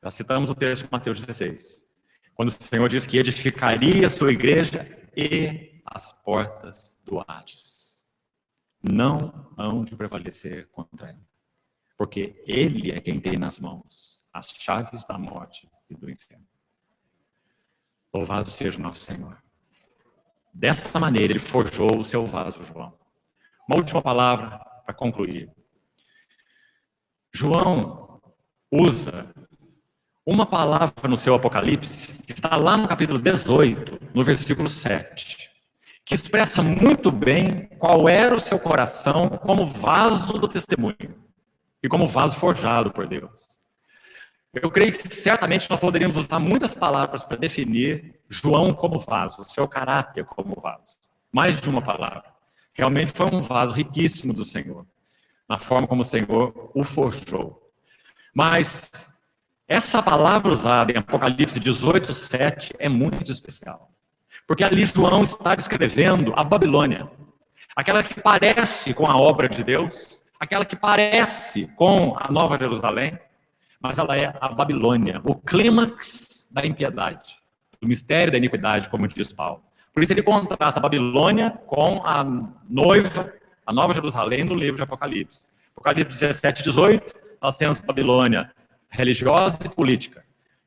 Nós citamos o texto de Mateus 16, quando o Senhor diz que edificaria a sua igreja e as portas do Hades não hão de prevalecer contra ela, porque Ele é quem tem nas mãos as chaves da morte e do inferno. Louvado seja o nosso Senhor. Dessa maneira, Ele forjou o seu vaso, João. Uma última palavra para concluir. João usa uma palavra no seu Apocalipse, que está lá no capítulo 18, no versículo 7, que expressa muito bem qual era o seu coração como vaso do testemunho e como vaso forjado por Deus. Eu creio que certamente nós poderíamos usar muitas palavras para definir João como vaso, o seu caráter como vaso. Mais de uma palavra. Realmente foi um vaso riquíssimo do Senhor, na forma como o Senhor o forjou. Mas essa palavra usada em Apocalipse 18, 7 é muito especial. Porque ali João está descrevendo a Babilônia. Aquela que parece com a obra de Deus, aquela que parece com a Nova Jerusalém, mas ela é a Babilônia, o clímax da impiedade, do mistério da iniquidade, como diz Paulo. Por isso ele contrasta a Babilônia com a noiva, a Nova Jerusalém, no livro de Apocalipse. Apocalipse 17, 18, nós temos Babilônia religiosa e política.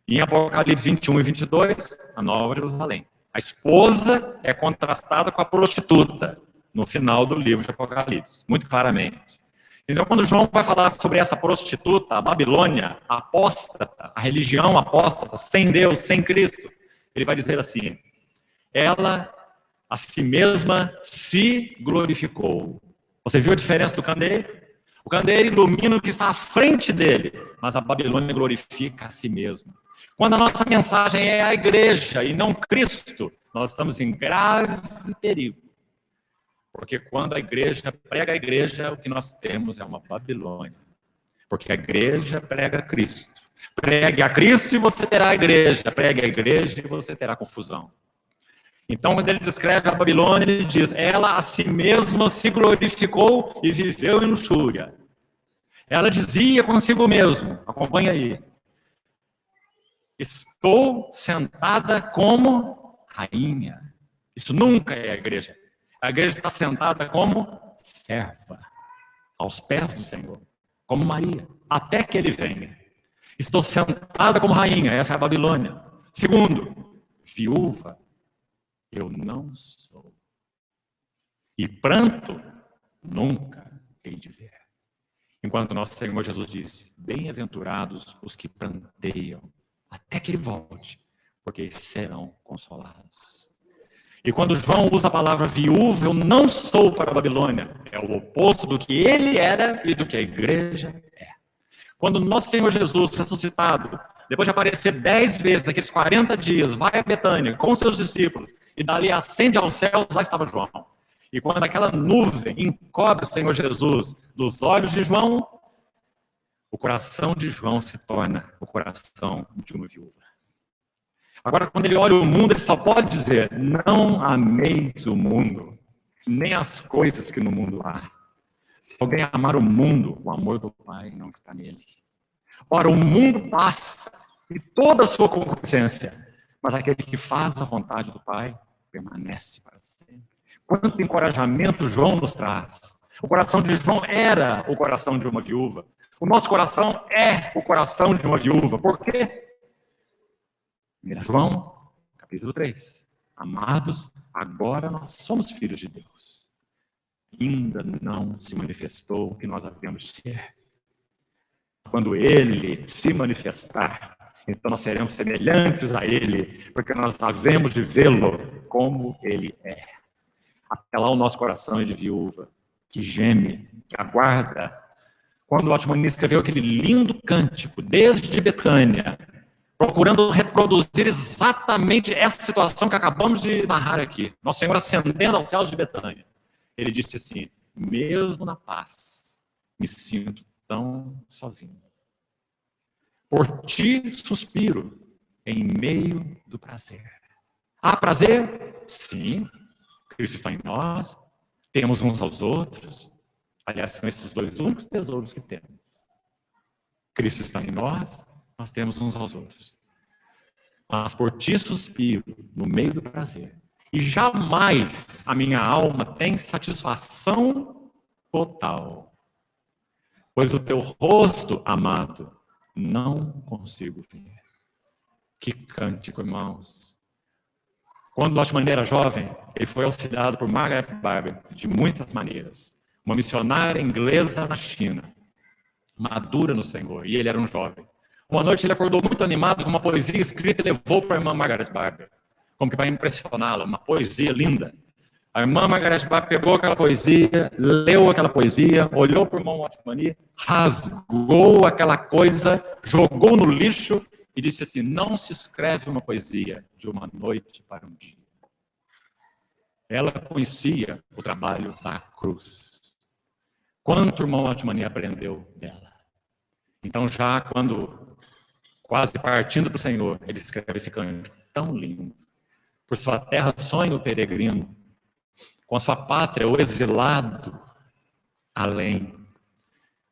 E em Apocalipse 21 e 22, a Nova Jerusalém. A esposa é contrastada com a prostituta, no final do livro de Apocalipse, muito claramente. Então, quando João vai falar sobre essa prostituta, a Babilônia, a apóstata, a religião apóstata, sem Deus, sem Cristo, ele vai dizer assim: ela a si mesma se glorificou. Você viu a diferença do candeeiro? O candeeiro ilumina o que está à frente dele, mas a Babilônia glorifica a si mesma. Quando a nossa mensagem é a igreja e não Cristo, nós estamos em grave perigo. Porque quando a igreja prega a igreja, o que nós temos é uma Babilônia. Porque a igreja prega Cristo. Pregue a Cristo e você terá a igreja. Pregue a igreja e você terá confusão. Então, quando ele descreve a Babilônia, ele diz: ela a si mesma se glorificou e viveu em luxúria. Ela dizia consigo mesmo, acompanha aí: estou sentada como rainha. Isso nunca é a igreja. A igreja está sentada como serva, aos pés do Senhor, como Maria, até que ele venha. Estou sentada como rainha, essa é a Babilônia. Segundo, viúva, eu não sou. E pranto, nunca hei de ver. Enquanto nosso Senhor Jesus disse: bem-aventurados os que pranteiam, até que ele volte, porque serão consolados. E quando João usa a palavra viúva, eu não sou para a Babilônia, é o oposto do que ele era e do que a igreja é. Quando nosso Senhor Jesus, ressuscitado, depois de aparecer 10 vezes naqueles 40 dias, vai a Betânia com seus discípulos e dali ascende aos céus, lá estava João. E quando aquela nuvem encobre o Senhor Jesus dos olhos de João, o coração de João se torna o coração de uma viúva. Agora, quando ele olha o mundo, ele só pode dizer: não ameis o mundo, nem as coisas que no mundo há. Se alguém amar o mundo, o amor do Pai não está nele. Ora, o mundo passa e toda a sua concupiscência, mas aquele que faz a vontade do Pai permanece para sempre. Quanto encorajamento João nos traz. O coração de João era o coração de uma viúva. O nosso coração é o coração de uma viúva. Por quê? 1 João, capítulo 3. Amados, agora nós somos filhos de Deus. Ainda não se manifestou o que nós havemos de ser. Quando ele se manifestar, então nós seremos semelhantes a ele, porque nós havemos de vê-lo como ele é. Até lá o nosso coração é de viúva, que geme, que aguarda. Quando o Watchman escreveu aquele lindo cântico, desde Betânia, procurando reproduzir exatamente essa situação que acabamos de narrar aqui. Nosso Senhor ascendendo aos céus de Betânia. Ele disse assim: mesmo na paz, me sinto tão sozinho. Por ti suspiro em meio do prazer. Há prazer? Sim. Cristo está em nós. Temos uns aos outros. Aliás, são esses dois únicos tesouros que temos. Cristo está em nós. Nós temos uns aos outros. Mas por ti suspiro no meio do prazer. E jamais a minha alma tem satisfação total. Pois o teu rosto, amado, não consigo ver. Que cântico, irmãos. Quando Watchman era jovem, ele foi auxiliado por Margaret Barber de muitas maneiras. Uma missionária inglesa na China, madura no Senhor, e ele era um jovem. Uma noite ele acordou muito animado com uma poesia escrita e levou para a irmã Margaret Barber, como que vai impressioná-la, uma poesia linda. A irmã Margaret Barber pegou aquela poesia, leu aquela poesia, olhou para o irmão Watchman, rasgou aquela coisa, jogou no lixo e disse assim: não se escreve uma poesia de uma noite para um dia. Ela conhecia o trabalho da cruz. Quanto o irmão Watchman aprendeu dela. Então, já quando, quase partindo para o Senhor, ele escreve esse cântico tão lindo. Por sua terra sonha o peregrino, com a sua pátria o exilado além.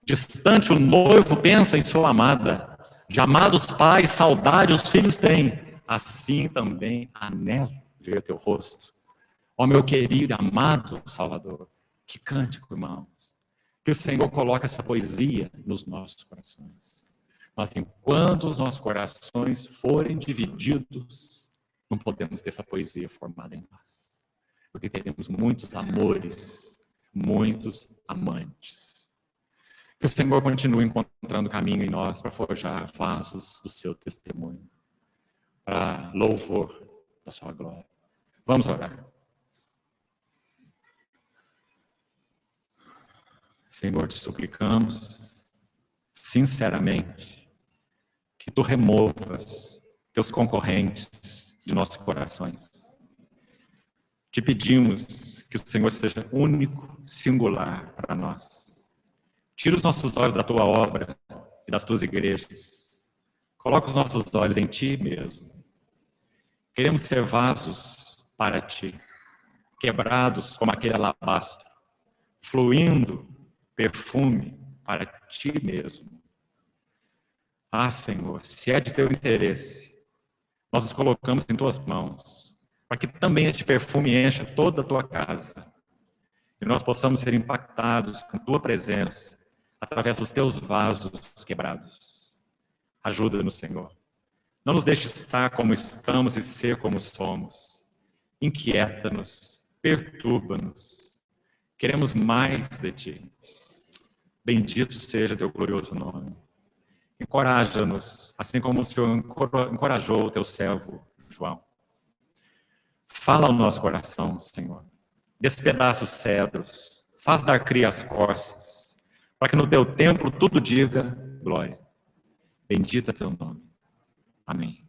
Distante o noivo pensa em sua amada, de amados pais saudade os filhos têm, assim também anelo ver teu rosto. Ó meu querido, amado Salvador, que cântico, irmãos, que o Senhor coloca essa poesia nos nossos corações. Mas enquanto os nossos corações forem divididos, não podemos ter essa poesia formada em nós. Porque teremos muitos amores, muitos amantes. Que o Senhor continue encontrando caminho em nós para forjar vasos do seu testemunho, para louvor da sua glória. Vamos orar. Senhor, te suplicamos, sinceramente, que tu removas teus concorrentes de nossos corações. Te pedimos que o Senhor seja único, singular para nós. Tira os nossos olhos da tua obra e das tuas igrejas. Coloca os nossos olhos em ti mesmo. Queremos ser vasos para ti, quebrados como aquele alabastro, fluindo perfume para ti mesmo. Ah, Senhor, se é de teu interesse, nós nos colocamos em tuas mãos, para que também este perfume encha toda a tua casa, e nós possamos ser impactados com tua presença, através dos teus vasos quebrados. Ajuda-nos, Senhor. Não nos deixe estar como estamos e ser como somos. Inquieta-nos, perturba-nos. Queremos mais de ti. Bendito seja teu glorioso nome. Encoraja-nos, assim como o Senhor encorajou o teu servo, João. Fala ao nosso coração, Senhor. Despedaça os cedros, faz dar cria as corças, para que no teu templo tudo diga glória. Bendito é teu nome. Amém.